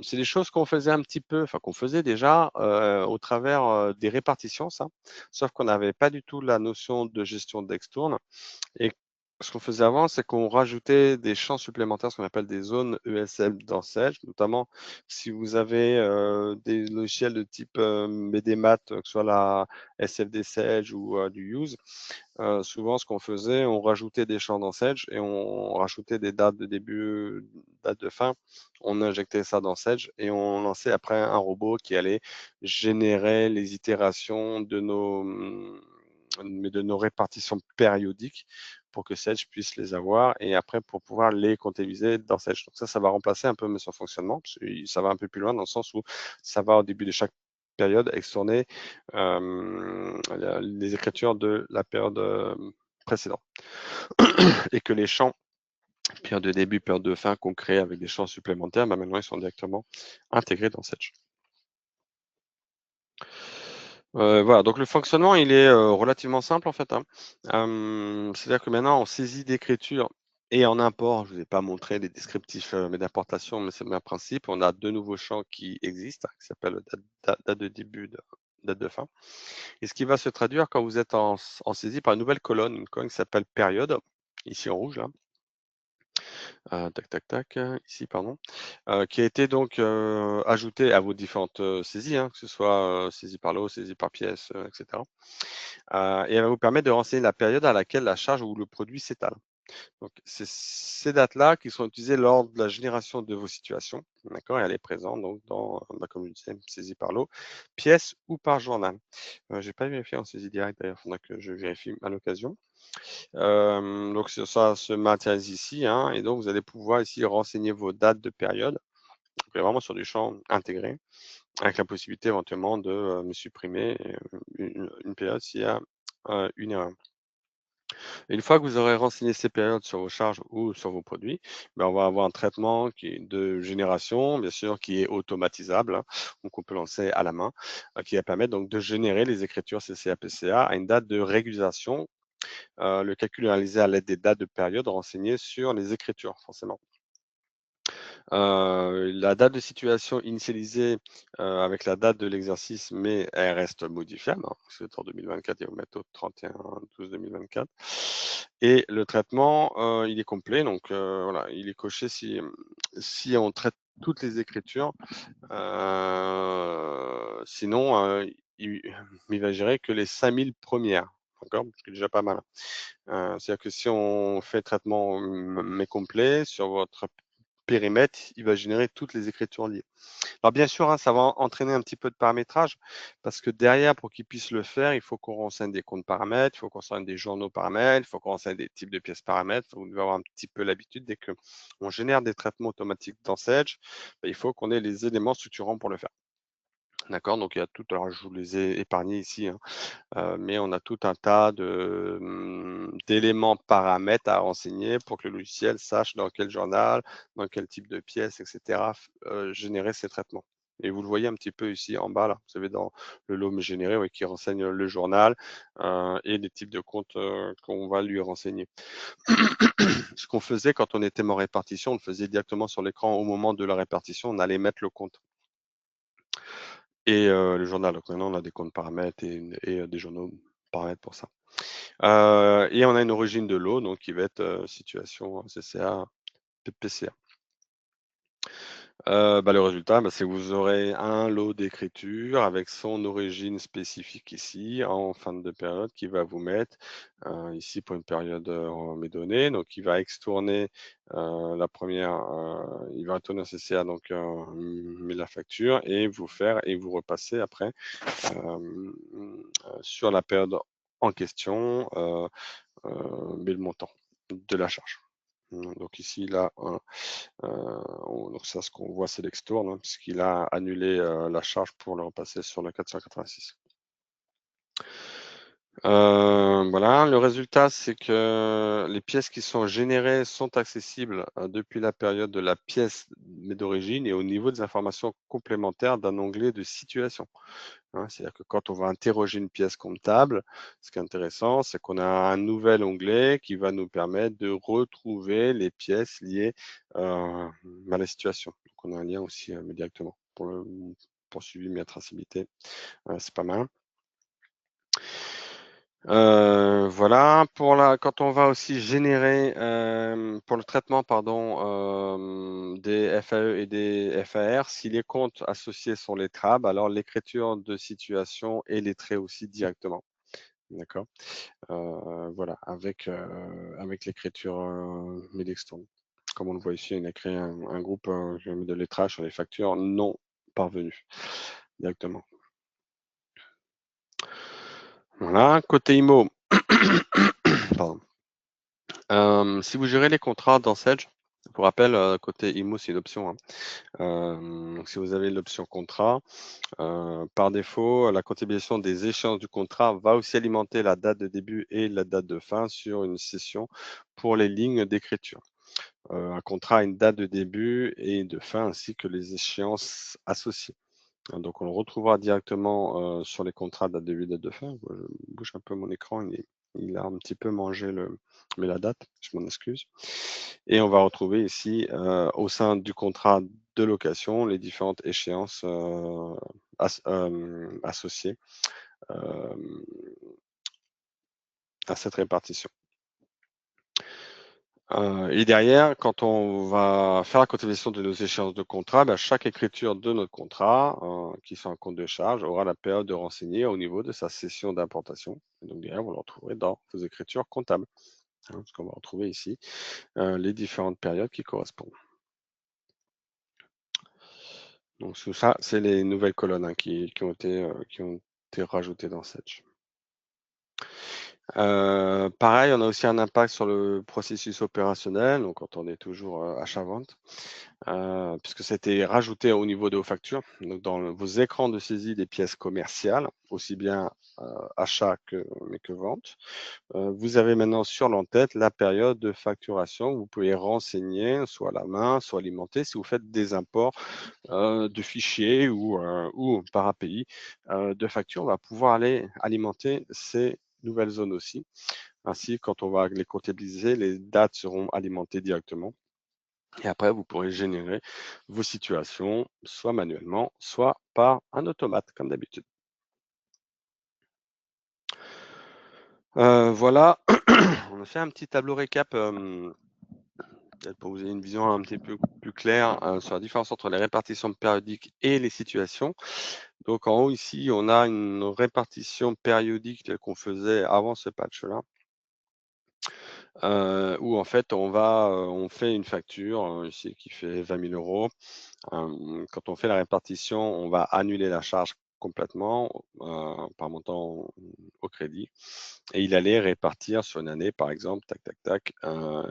C'est des choses qu'on faisait un petit peu, enfin qu'on faisait déjà au travers des répartitions, ça, sauf qu'on n'avait pas du tout la notion de gestion d'extourne. Et ce qu'on faisait avant, c'est qu'on rajoutait des champs supplémentaires, ce qu'on appelle des zones ESL dans Sage, notamment si vous avez des logiciels de type BDMAT, que ce soit la SFD Sage ou du Use. Souvent, ce qu'on faisait, on rajoutait des champs dans Sage et on rajoutait des dates de début, dates de fin. On injectait ça dans Sage et on lançait après un robot qui allait générer les itérations de nos répartitions périodiques pour que Sage puisse les avoir et après pour pouvoir les comptabiliser dans Sage. Donc ça va remplacer un peu son fonctionnement. Ça va un peu plus loin dans le sens où ça va au début de chaque période extourner les écritures de la période précédente et que les champs période de début, période de fin qu'on crée avec des champs supplémentaires, bah maintenant ils sont directement intégrés dans Sage. Voilà, donc le fonctionnement, il est relativement simple en fait, hein. C'est-à-dire que maintenant, en saisie d'écriture et en import, je ne vous ai pas montré les descriptifs d'importation, mais c'est le même principe. On a deux nouveaux champs qui existent, qui s'appellent date de début, date de fin. Et ce qui va se traduire quand vous êtes en saisie par une nouvelle colonne, une colonne qui s'appelle période, ici en rouge là. Tac, tac, tac, ici, pardon, qui a été donc ajouté à vos différentes saisies, hein, que ce soit saisie par lot, saisie par pièce, etc. Et elle va vous permettre de renseigner la période à laquelle la charge ou le produit s'étale. Donc, c'est ces dates-là qui sont utilisées lors de la génération de vos situations. D'accord? Et elle est présente donc dans, comme je disais, saisie par lot, pièce ou par journal. Je n'ai pas vérifié en saisie directe, d'ailleurs, il faudra que je vérifie à l'occasion. Donc ça se matérialise ici, hein, et donc vous allez pouvoir ici renseigner vos dates de période Donc, on est vraiment sur du champ intégré, avec la possibilité éventuellement de me supprimer une période s'il y a une erreur. Et une fois que vous aurez renseigné ces périodes sur vos charges ou sur vos produits, ben, on va avoir un traitement qui est de génération, bien sûr, qui est automatisable, hein, donc on peut lancer à la main, qui va permettre donc de générer les écritures CCA-PCA à une date de régularisation. Le calcul est réalisé à l'aide des dates de période renseignées sur les écritures, forcément. La date de situation initialisée avec la date de l'exercice, mais elle reste modifiable, hein, c'est en 2024, il va vous mettre au 31/12/2024. Et le traitement, il est complet, donc voilà, il est coché si on traite toutes les écritures. Sinon, il, il va gérer que les 5000 premières. D'accord? Ce qui est déjà pas mal. C'est-à-dire que si on fait traitement mais complet sur votre périmètre, il va générer toutes les écritures liées. Alors bien sûr, hein, ça va entraîner un petit peu de paramétrage parce que derrière, pour qu'il puisse le faire, il faut qu'on renseigne des comptes paramètres, il faut qu'on renseigne des journaux paramètres, il faut qu'on renseigne des types de pièces paramètres. Vous devez avoir un petit peu l'habitude dès qu'on génère des traitements automatiques dans Sage, ben, il faut qu'on ait les éléments structurants pour le faire. D'accord, donc il y a tout, alors je vous les ai épargnés ici, hein, mais on a tout un tas d'éléments paramètres à renseigner pour que le logiciel sache dans quel journal, dans quel type de pièce, etc., générer ces traitements. Et vous le voyez un petit peu ici en bas, là, vous savez, dans le lot généré, oui, qui renseigne le journal et les types de comptes qu'on va lui renseigner. Ce qu'on faisait quand on était en répartition, on le faisait directement sur l'écran au moment de la répartition, on allait mettre le compte et le journal. Donc maintenant, on a des comptes paramètres et des journaux paramètres pour ça. Et on a une origine de lot, donc qui va être situation CCA, PCA. Bah, le résultat, bah, c'est que vous aurez un lot d'écriture avec son origine spécifique ici, en fin de période, qui va vous mettre ici pour une période mes données. Donc, il va extourner la première, il va retourner un CCA, donc met la facture et vous faire et vous repasser après sur la période en question, mais le montant de la charge. Donc ici, là, donc ça, ce qu'on voit, c'est l'extourne, hein, puisqu'il a annulé la charge pour le repasser sur le 486. Voilà, le résultat, c'est que les pièces qui sont générées sont accessibles depuis la période de la pièce d'origine et au niveau des informations complémentaires d'un onglet de situation. Hein, c'est-à-dire que quand on va interroger une pièce comptable, ce qui est intéressant, c'est qu'on a un nouvel onglet qui va nous permettre de retrouver les pièces liées à la situation. Donc on a un lien aussi directement pour suivi de la traçabilité. C'est pas mal. Voilà, quand on va aussi générer pour le traitement pardon, des FAE et des FAR, si les comptes associés sont les TRAB, alors l'écriture de situation est lettrée aussi directement. D'accord? Voilà, avec l'écriture Milestone. Comme on le voit ici, il a créé un groupe de lettrage sur les factures non parvenues directement. Voilà, côté IMO, pardon. Si vous gérez les contrats dans Sage, pour rappel, côté IMO, c'est une option, hein. Donc si vous avez l'option contrat, par défaut, la comptabilisation des échéances du contrat va aussi alimenter la date de début et la date de fin sur une session pour les lignes d'écriture. Un contrat a une date de début et de fin ainsi que les échéances associées. Donc on le retrouvera directement sur les contrats date de début, date de fin. Je bouge un peu mon écran, il a un petit peu mangé la date, je m'en excuse. Et on va retrouver ici au sein du contrat de location les différentes échéances associées à cette répartition. Et derrière, quand on va faire la comptabilisation de nos échéances de contrat, bah, chaque écriture de notre contrat, qui sont un compte de charge, aura la période de renseigner au niveau de sa session d'importation. Donc derrière, vous le retrouverez dans vos écritures comptables. Hein, parce qu'on va retrouver ici les différentes périodes qui correspondent. Donc tout ça, c'est les nouvelles colonnes hein, qui ont été rajoutées dans Sage. Pareil, on a aussi un impact sur le processus opérationnel, donc quand on est toujours achat-vente, puisque ça a été rajouté au niveau de vos factures, donc dans vos écrans de saisie des pièces commerciales, aussi bien achat mais que vente. Vous avez maintenant sur l'en-tête la période de facturation. Vous pouvez renseigner, soit à la main, soit alimenter, si vous faites des imports de fichiers ou par API de factures. On va pouvoir aller alimenter ces nouvelles zones aussi. Ainsi, quand on va les comptabiliser, les dates seront alimentées directement. Et après, vous pourrez générer vos situations, soit manuellement, soit par un automate, comme d'habitude. Voilà, on a fait un petit tableau récap peut-être pour vous donner une vision un petit peu plus claire sur la différence entre les répartitions périodiques et les situations. Donc en haut ici, on a une répartition périodique telle qu'on faisait avant ce patch-là, où en fait on fait une facture ici qui fait 20 000 €. Quand on fait la répartition, on va annuler la charge complètement par montant au crédit. Et il allait répartir sur une année, par exemple, tac, tac, tac,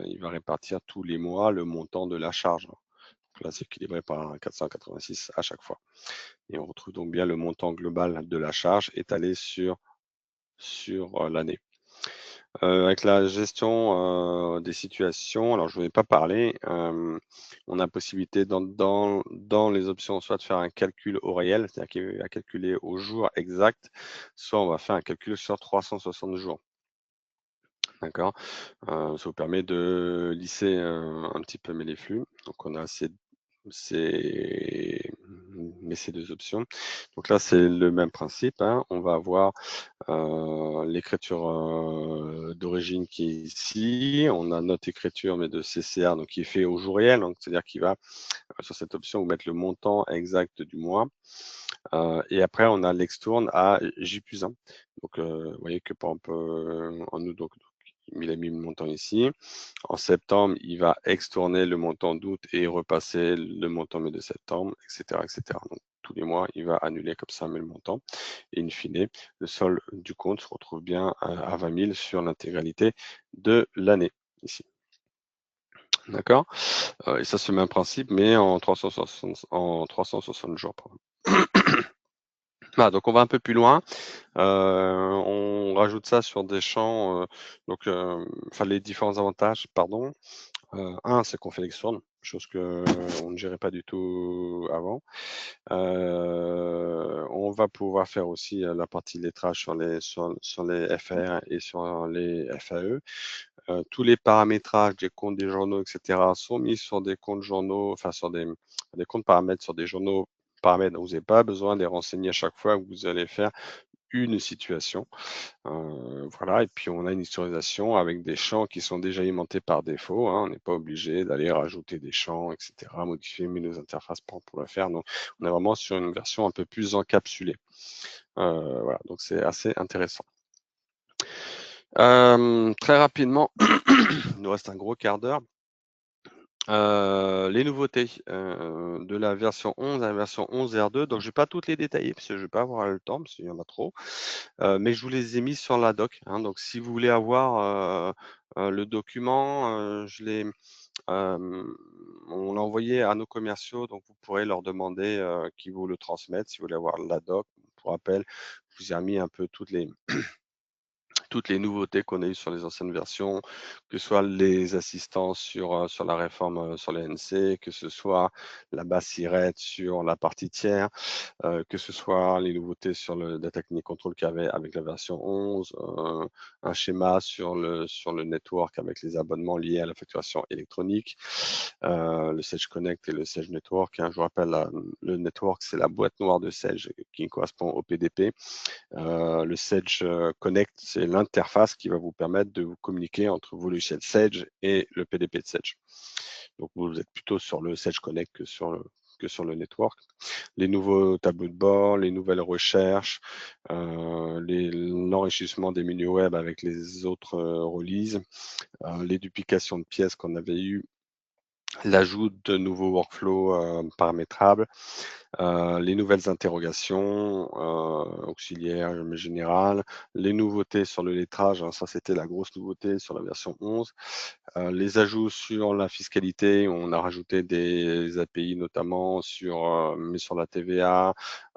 il va répartir tous les mois le montant de la charge. Donc là, c'est équilibré par 486 à chaque fois. Et on retrouve donc bien le montant global de la charge étalé sur l'année. Avec la gestion des situations, alors je ne vous ai pas parlé, on a possibilité dans les options soit de faire un calcul au réel, c'est-à-dire qu'il va calculer au jour exact, soit on va faire un calcul sur 360 jours. D'accord. Ça vous permet de lisser un petit peu les flux. Donc on a ces 2 options. Donc là, c'est le même principe, hein. On va avoir l'écriture d'origine qui est ici. On a notre écriture, mais de CCR, donc qui est fait au jour réel. Donc c'est-à-dire qu'il va sur cette option vous mettre le montant exact du mois. Et après, on a l'extourne à J+1. Donc vous voyez que par exemple en août, donc il a mis le montant ici. En septembre, il va extourner le montant d'août et repasser le montant de septembre, etc., etc. Donc, tous les mois, il va annuler comme ça mais le montant. Et in fine, le solde du compte se retrouve bien à 20 000 sur l'intégralité de l'année, ici. D'accord. Et ça, c'est le même principe, mais en 360 jours. Voilà, donc on va un peu plus loin. On rajoute ça sur des champs, enfin les différents avantages, pardon. Un, c'est qu'on fait l'externe, chose qu'on ne gérait pas du tout avant. On va pouvoir faire aussi la partie lettrage sur les FR et sur les FAE. Tous les paramétrages des comptes des journaux, etc., sont mis sur des comptes journaux, enfin sur des comptes paramètres, sur des journaux paramètres. Donc, vous n'avez pas besoin de les renseigner à chaque fois que vous allez faire une situation. Voilà, et puis on a une historisation avec des champs qui sont déjà alimentés par défaut, hein. On n'est pas obligé d'aller rajouter des champs, etc., modifier nos interfaces pour le faire. Donc, on est vraiment sur une version un peu plus encapsulée. Voilà, donc c'est assez intéressant. Très rapidement, il nous reste un gros quart d'heure. Les nouveautés de la version 11 à la version 11 R2, donc je vais pas toutes les détailler parce que je vais pas avoir le temps, parce qu'il y en a trop, mais je vous les ai mis sur la doc, hein. Donc si vous voulez avoir le document, on l'a envoyé à nos commerciaux, donc vous pourrez leur demander qu'ils vous le transmettent si vous voulez avoir la doc. Pour rappel, je vous ai remis un peu toutes les nouveautés qu'on a eues sur les anciennes versions, que ce soit les assistants sur la réforme sur les NC, que ce soit la base SIRET sur la partie tiers, que ce soit les nouveautés sur le Data Cleaning Control qu'il y avait avec la version 11, un schéma sur le network avec les abonnements liés à la facturation électronique, le Sage Connect et le Sage Network, hein. Je vous rappelle, le network, c'est la boîte noire de Sage qui correspond au PDP. Le Sage Connect, c'est l'interface qui va vous permettre de vous communiquer entre vos logiciels Sage et le PDP de Sage. Donc, vous êtes plutôt sur le Sage Connect que sur le network. Les nouveaux tableaux de bord, les nouvelles recherches, l'enrichissement des menus web avec les autres releases, les duplications de pièces qu'on avait eues l'ajout de nouveaux workflows paramétrables, les nouvelles interrogations auxiliaires, mais générales, les nouveautés sur le lettrage, hein, ça c'était la grosse nouveauté sur la version 11. Les ajouts sur la fiscalité, on a rajouté des API notamment mais sur la TVA,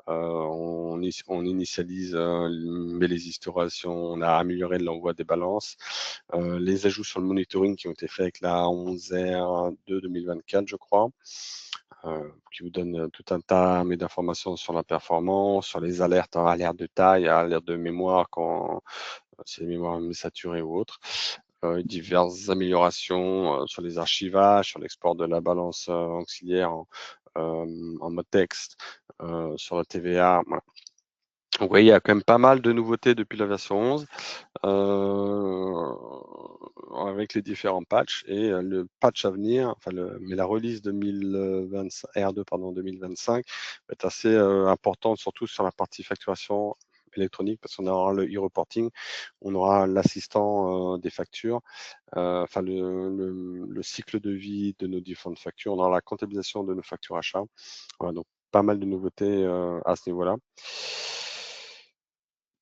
on initialise les historiations, on a amélioré l'envoi des balances. Les ajouts sur le monitoring qui ont été faits avec la 11R2 2024, je crois, qui vous donne tout un tas d'informations sur la performance, sur les alertes, hein, alertes de taille, alertes de mémoire quand si la mémoire est saturée ou autre. Diverses améliorations sur les archivages, sur l'export de la balance auxiliaire en mode texte, sur la TVA. Voilà. Donc, vous voyez, il y a quand même pas mal de nouveautés depuis la version 11 avec les différents patchs et le patch à venir, mais la release 2025, R2 pardon, 2025 va être assez importante, surtout sur la partie facturation électronique, parce qu'on aura le e-reporting, on aura l'assistant des factures, le cycle de vie de nos différentes factures, on aura la comptabilisation de nos factures achats. Voilà, donc pas mal de nouveautés à ce niveau-là.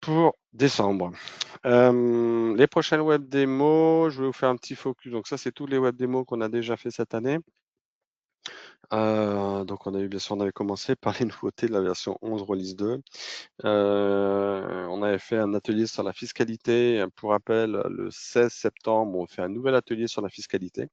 Pour décembre. Les prochaines web démos, je vais vous faire un petit focus. Donc ça, c'est tous les web démos qu'on a déjà fait cette année. Donc on a eu, bien sûr, on avait commencé par les nouveautés de la version 11 release 2. On avait fait un atelier sur la fiscalité. Pour rappel, le 16 septembre, on fait un nouvel atelier sur la fiscalité.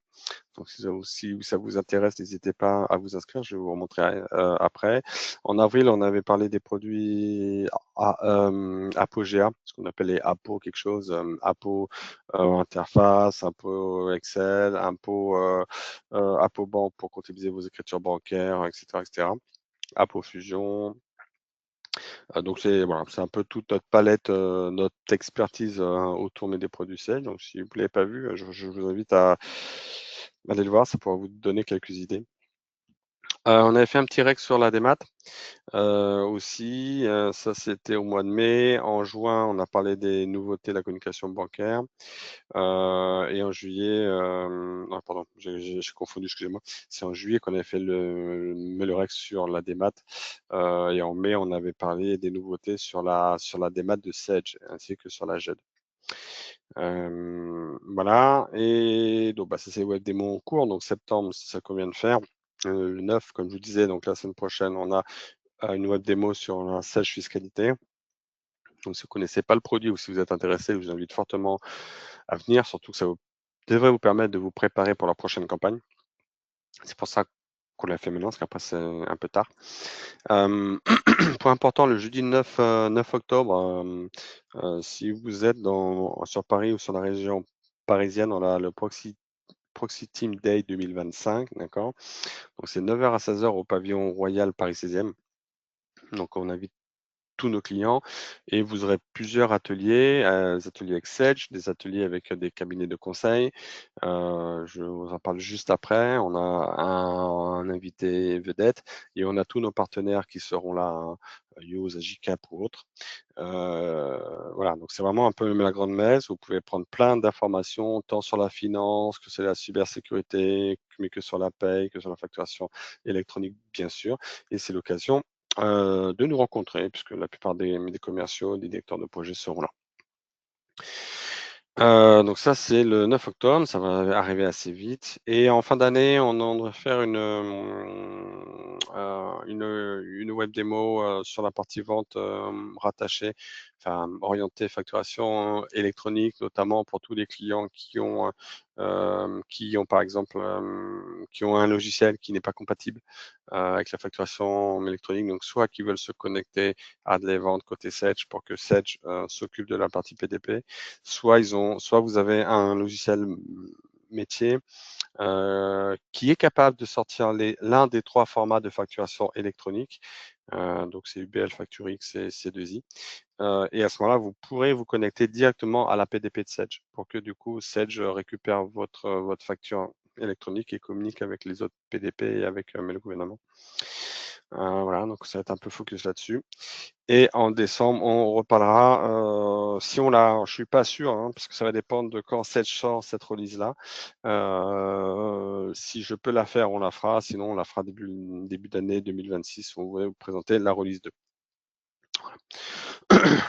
Donc, si ça vous intéresse, n'hésitez pas à vous inscrire. Je vais vous remontrer après. En avril, on avait parlé des produits Apogea, ce qu'on appelle les Apo quelque chose, Apo interface, Apo Excel, Apo Bank pour comptabiliser vos écritures bancaires, etc., etc. Apo Fusion. Donc c'est un peu toute notre palette, notre expertise autour des produits Sage. Donc si vous ne l'avez pas vu, je vous invite à aller le voir, ça pourra vous donner quelques idées. On avait fait un petit rec sur la démat aussi, ça c'était au mois de mai. En juin, on a parlé des nouveautés de la communication bancaire. Et en juillet, pardon, j'ai confondu, excusez-moi. C'est en juillet qu'on avait fait le rec sur la démat. Et en mai, on avait parlé des nouveautés sur la démat de Sage ainsi que sur la GED. Voilà, et donc ça c'est web démo en cours, donc septembre, c'est ça qu'on vient de faire. Le 9, comme je vous disais, donc la semaine prochaine, on a une web démo sur la Sage fiscalité. Donc si vous ne connaissez pas le produit ou si vous êtes intéressé, je vous invite fortement à venir, surtout que ça devrait vous permettre de vous préparer pour la prochaine campagne. C'est pour ça qu'on l'a fait maintenant, parce qu'après c'est un peu tard. Point important, le jeudi 9 octobre, si vous êtes sur Paris ou sur la région parisienne, on a le Proxy Team Day 2025, d'accord? Donc c'est 9h à 16h au pavillon Royal Paris 16e. Donc on invite tous nos clients et vous aurez plusieurs ateliers, des ateliers avec Sage, des ateliers avec des cabinets de conseil. Je vous en parle juste après. On a un invité vedette et on a tous nos partenaires qui seront là, hein, Yoast, Agicap ou autres. Voilà, donc c'est vraiment un peu la grande messe. Vous pouvez prendre plein d'informations, tant sur la finance que sur la cybersécurité, mais que sur la paye, que sur la facturation électronique, bien sûr. Et c'est l'occasion de nous rencontrer, puisque la plupart des commerciaux, des directeurs de projet seront là. Donc ça, c'est le 9 octobre, ça va arriver assez vite. Et en fin d'année, on va faire une web démo sur la partie vente rattachée, enfin orientée facturation électronique, notamment pour tous les clients qui ont par exemple qui ont un logiciel qui n'est pas compatible avec la facturation électronique, donc soit qui veulent se connecter à de les ventes côté Sage pour que Sage s'occupe de la partie PDP, soit vous avez un logiciel métier qui est capable de sortir l'un des trois formats de facturation électronique. Donc c'est UBL, Facturix et C2I. Et à ce moment-là, vous pourrez vous connecter directement à la PDP de Sage pour que du coup Sage récupère votre facture électronique et communique avec les autres PDP et avec le gouvernement. Voilà, donc ça va être un peu focus là-dessus. Et en décembre, on reparlera. Si on l'a, je suis pas sûr, hein, parce que ça va dépendre de quand Sedge sort cette release-là. Si je peux la faire, on la fera. Sinon, on la fera début d'année 2026. On va vous présenter la release 2.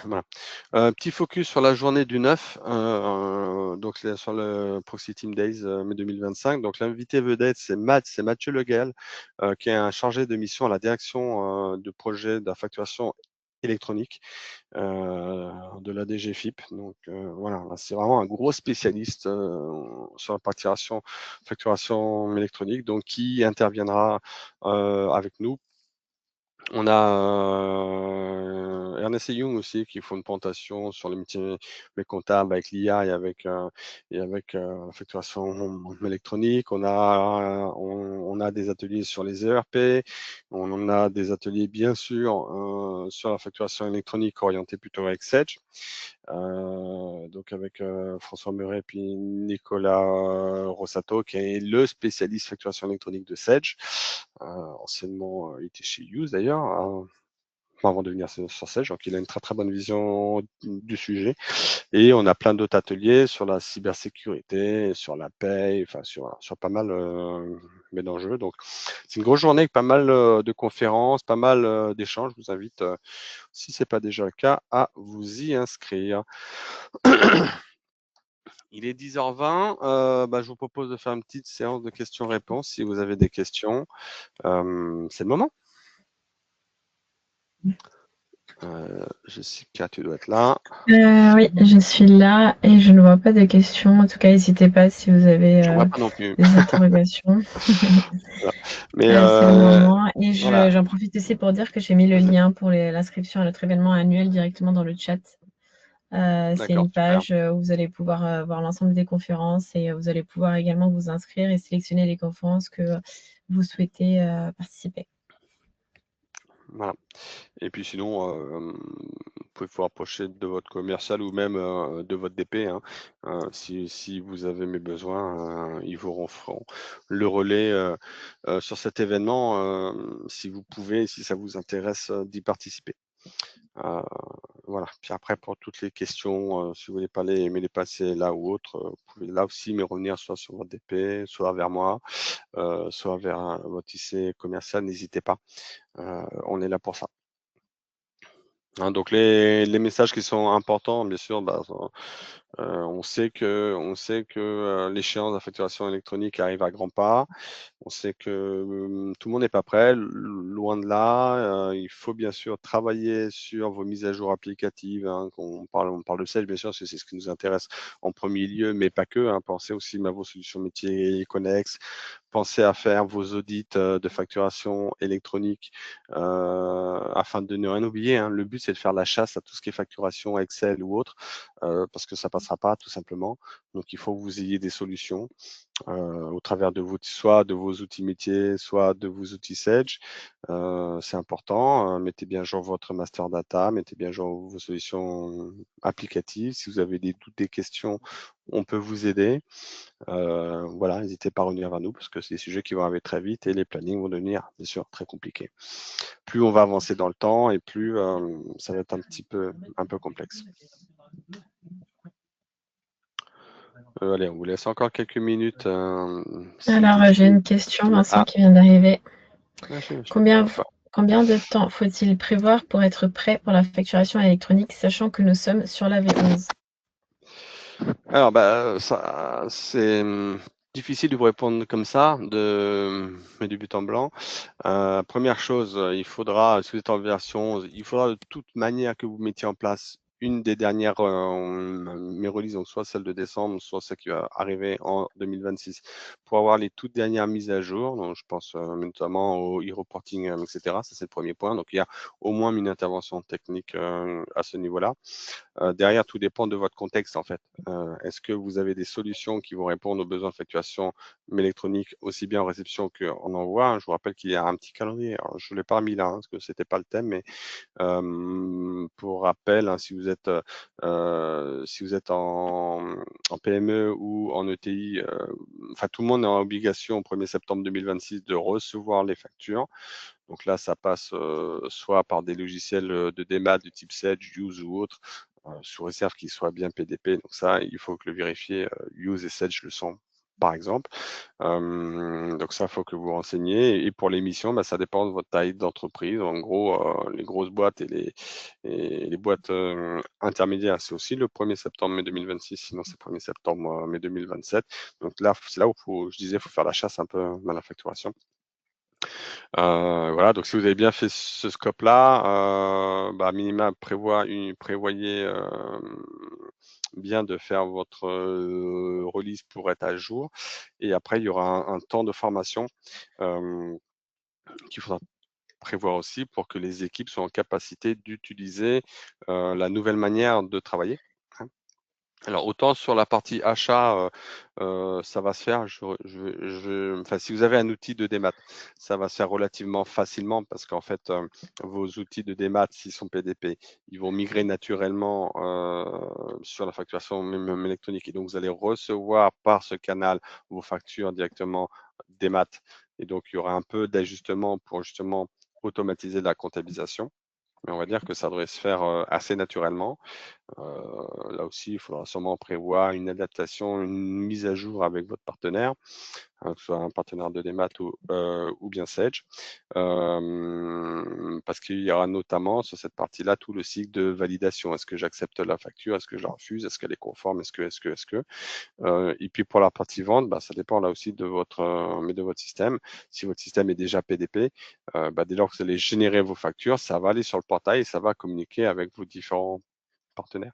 Voilà. Petit focus sur la journée du 9, donc sur le Proxy Team Days mai 2025. Donc l'invité vedette, c'est Mathieu Legal, qui est un chargé de mission à la direction de projet de la facturation électronique de la DGFIP. Donc voilà, c'est vraiment un gros spécialiste sur la facturation électronique, donc qui interviendra avec nous. On a Ernest Young aussi qui font une présentation sur les métiers comptables avec l'IA et avec la facturation électronique. On a des ateliers sur les ERP. On a des ateliers bien sûr sur la facturation électronique orientée plutôt avec Sedge. Donc avec François Meuret puis Nicolas Rossato qui est le spécialiste facturation électronique de Sedge. Anciennement, il était chez Use d'ailleurs, avant de venir sur Sedge, donc il a une très très bonne vision du sujet. Et on a plein d'autres ateliers sur la cybersécurité, sur la paye, enfin sur pas mal d'enjeux. Donc c'est une grosse journée avec pas mal de conférences, pas mal d'échanges. Je vous invite, si ce n'est pas déjà le cas, à vous y inscrire. Il est 10h20. Je vous propose de faire une petite séance de questions-réponses si vous avez des questions. C'est le moment. Jessica, tu dois être là. Oui, je suis là et je ne vois pas de questions. En tout cas, n'hésitez pas si vous avez Je ne vois pas non plus. des interrogations. Voilà. Mais C'est le moment. Et voilà. j'en profite aussi pour dire que j'ai mis le lien pour l'inscription à notre événement annuel directement dans le chat. C'est D'accord, une super. page où vous allez pouvoir voir l'ensemble des conférences et vous allez pouvoir également vous inscrire et sélectionner les conférences que vous souhaitez participer. Voilà. Et puis sinon, vous pouvez vous rapprocher de votre commercial ou même de votre DP. Hein. Si vous avez mes besoins, ils vous feront le relais sur cet événement si vous pouvez, si ça vous intéresse d'y participer. Voilà. Puis après, pour toutes les questions, si vous voulez parler, me les passer là ou autre, vous pouvez là aussi me revenir soit sur votre DP, soit vers moi, soit vers votre IC commercial, n'hésitez pas. On est là pour ça. Hein, donc les messages qui sont importants, bien sûr, on sait que l'échéance de la facturation électronique arrive à grands pas. On sait que tout le monde n'est pas prêt, loin de là. Il faut bien sûr travailler sur vos mises à jour applicatives. Hein, on parle de Sage, bien sûr, parce que c'est ce qui nous intéresse en premier lieu, mais pas que. Hein, pensez aussi à vos solutions métiers connexes. Pensez à faire vos audits de facturation électronique afin de ne rien oublier. Hein. Le but, c'est de faire la chasse à tout ce qui est facturation Excel ou autre, parce que ça passera pas tout simplement. Donc, il faut que vous ayez des solutions au travers de soit de vos outils métiers, soit de vos outils Sage. C'est important. Mettez bien à jour votre master data, mettez bien à jour vos solutions applicatives. Si vous avez des doutes, des questions, on peut vous aider. Voilà, n'hésitez pas à revenir vers nous parce que c'est des sujets qui vont arriver très vite et les plannings vont devenir, bien sûr, très compliqués. Plus on va avancer dans le temps et plus ça va être un peu complexe. Allez, on vous laisse encore quelques minutes. Alors, j'ai une question, Vincent, qui vient d'arriver. Combien de temps faut-il prévoir pour être prêt pour la facturation électronique, sachant que nous sommes sur la V11? Alors, c'est difficile de vous répondre comme ça, mais du but en blanc. Première chose, il faudra, si vous êtes en version 11, il faudra de toute manière que vous mettiez en place une des dernières releases, donc soit celle de décembre, soit celle qui va arriver en 2026, pour avoir les toutes dernières mises à jour. Donc, je pense notamment au e-reporting, etc. Ça, c'est le premier point. Donc, il y a au moins une intervention technique à ce niveau-là. derrière, tout dépend de votre contexte en fait. Est-ce que vous avez des solutions qui vont répondre aux besoins de facturation électronique aussi bien en réception qu'en envoi? Je vous rappelle qu'il y a un petit calendrier. Alors, je ne l'ai pas mis là, parce que c'était pas le thème, mais pour rappel, hein, si vous êtes en PME ou en ETI, enfin tout le monde est en obligation au 1er septembre 2026 de recevoir les factures. Donc là, ça passe soit par des logiciels de démat du type Sage, Use ou autre, sous réserve qu'ils soient bien PDP. Donc ça, il faut que le vérifier. Use et Sage le sont, par exemple. Donc ça, il faut que vous renseigniez. Et pour l'émission, bah, ça dépend de votre taille d'entreprise. En gros, les grosses boîtes et les boîtes intermédiaires, c'est aussi le 1er septembre mai 2026, sinon c'est 1er septembre mai 2027. Donc là, c'est là où je disais, il faut faire la chasse un peu à la facturation. Voilà, donc si vous avez bien fait ce scope-là, bah, minima prévoyez bien de faire votre release pour être à jour. Et après, il y aura un temps de formation qu'il faudra prévoir aussi pour que les équipes soient en capacité d'utiliser la nouvelle manière de travailler, hein. Alors autant sur la partie achat, ça va se faire, enfin si vous avez un outil de démat, ça va se faire relativement facilement parce qu'en fait, vos outils de démat, s'ils sont PDP, ils vont migrer naturellement, sur la facturation même électronique et donc vous allez recevoir par ce canal vos factures directement démat et donc il y aura un peu d'ajustement pour justement automatiser la comptabilisation. Mais on va dire que ça devrait se faire, assez naturellement. Là aussi, il faudra sûrement prévoir une adaptation, une mise à jour avec votre partenaire, hein, que ce soit un partenaire de démat ou bien Sage, parce qu'il y aura notamment sur cette partie-là tout le cycle de validation. Est-ce que j'accepte la facture? Est-ce que je la refuse? Est-ce qu'elle est conforme? Est-ce que et puis pour la partie vente, bah, ça dépend là aussi de votre système. Si votre système est déjà PDP, bah, dès lors que vous allez générer vos factures, ça va aller sur le portail et ça va communiquer avec vos différents partenaires.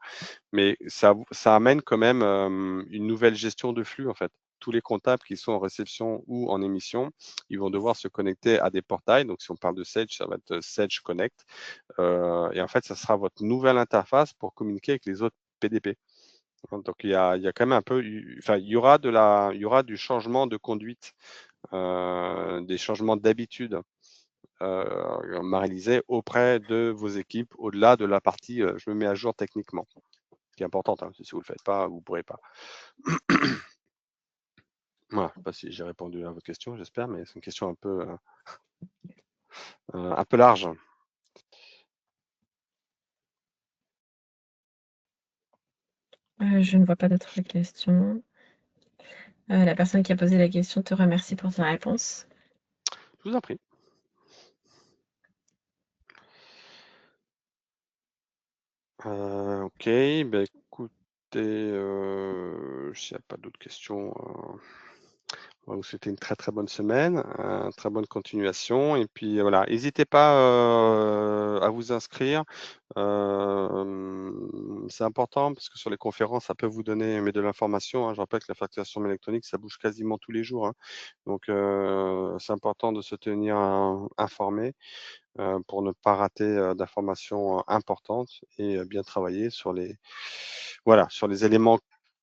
Mais ça amène quand même une nouvelle gestion de flux en fait. Tous les comptables qui sont en réception ou en émission, ils vont devoir se connecter à des portails. Donc, si on parle de Sage, ça va être Sage Connect. Et en fait, ça sera votre nouvelle interface pour communiquer avec les autres PDP. Donc, il y a quand même un peu, enfin, il y aura du changement de conduite, des changements d'habitude réalisés auprès de vos équipes, au-delà de la partie je me mets à jour techniquement qui est importante, hein. Si vous ne le faites pas, vous ne pourrez pas. Voilà, je ne sais pas si j'ai répondu à votre question, j'espère, mais c'est une question un peu large. Je ne vois pas d'autres questions. La personne qui a posé la question te remercie pour ta réponse. Je vous en prie. Ok, ben écoutez, s'il n'y a pas d'autres questions, on va vous souhaiter une très très bonne semaine, très bonne continuation. Et puis voilà, n'hésitez pas à vous inscrire. C'est important parce que sur les conférences, ça peut vous donner de l'information, hein. Je rappelle que la facturation électronique, ça bouge quasiment tous les jours, hein. Donc c'est important de se tenir informé pour ne pas rater d'informations importantes et bien travailler sur sur les éléments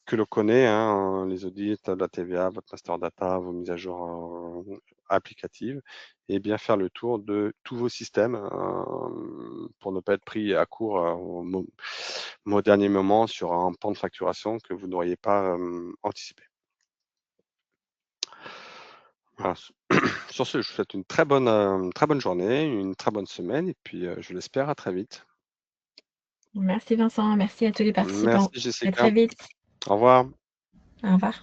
que l'on connaît, hein, les audits, la TVA, votre master data, vos mises à jour applicatives, et bien faire le tour de tous vos systèmes pour ne pas être pris à court au dernier moment sur un pan de facturation que vous n'auriez pas anticipé. Voilà. Sur ce, je vous souhaite une très bonne journée, une très bonne semaine, et puis je l'espère à très vite. Merci Vincent, merci à tous les Merci participants. À Jessica. très vite. Au revoir. Au revoir.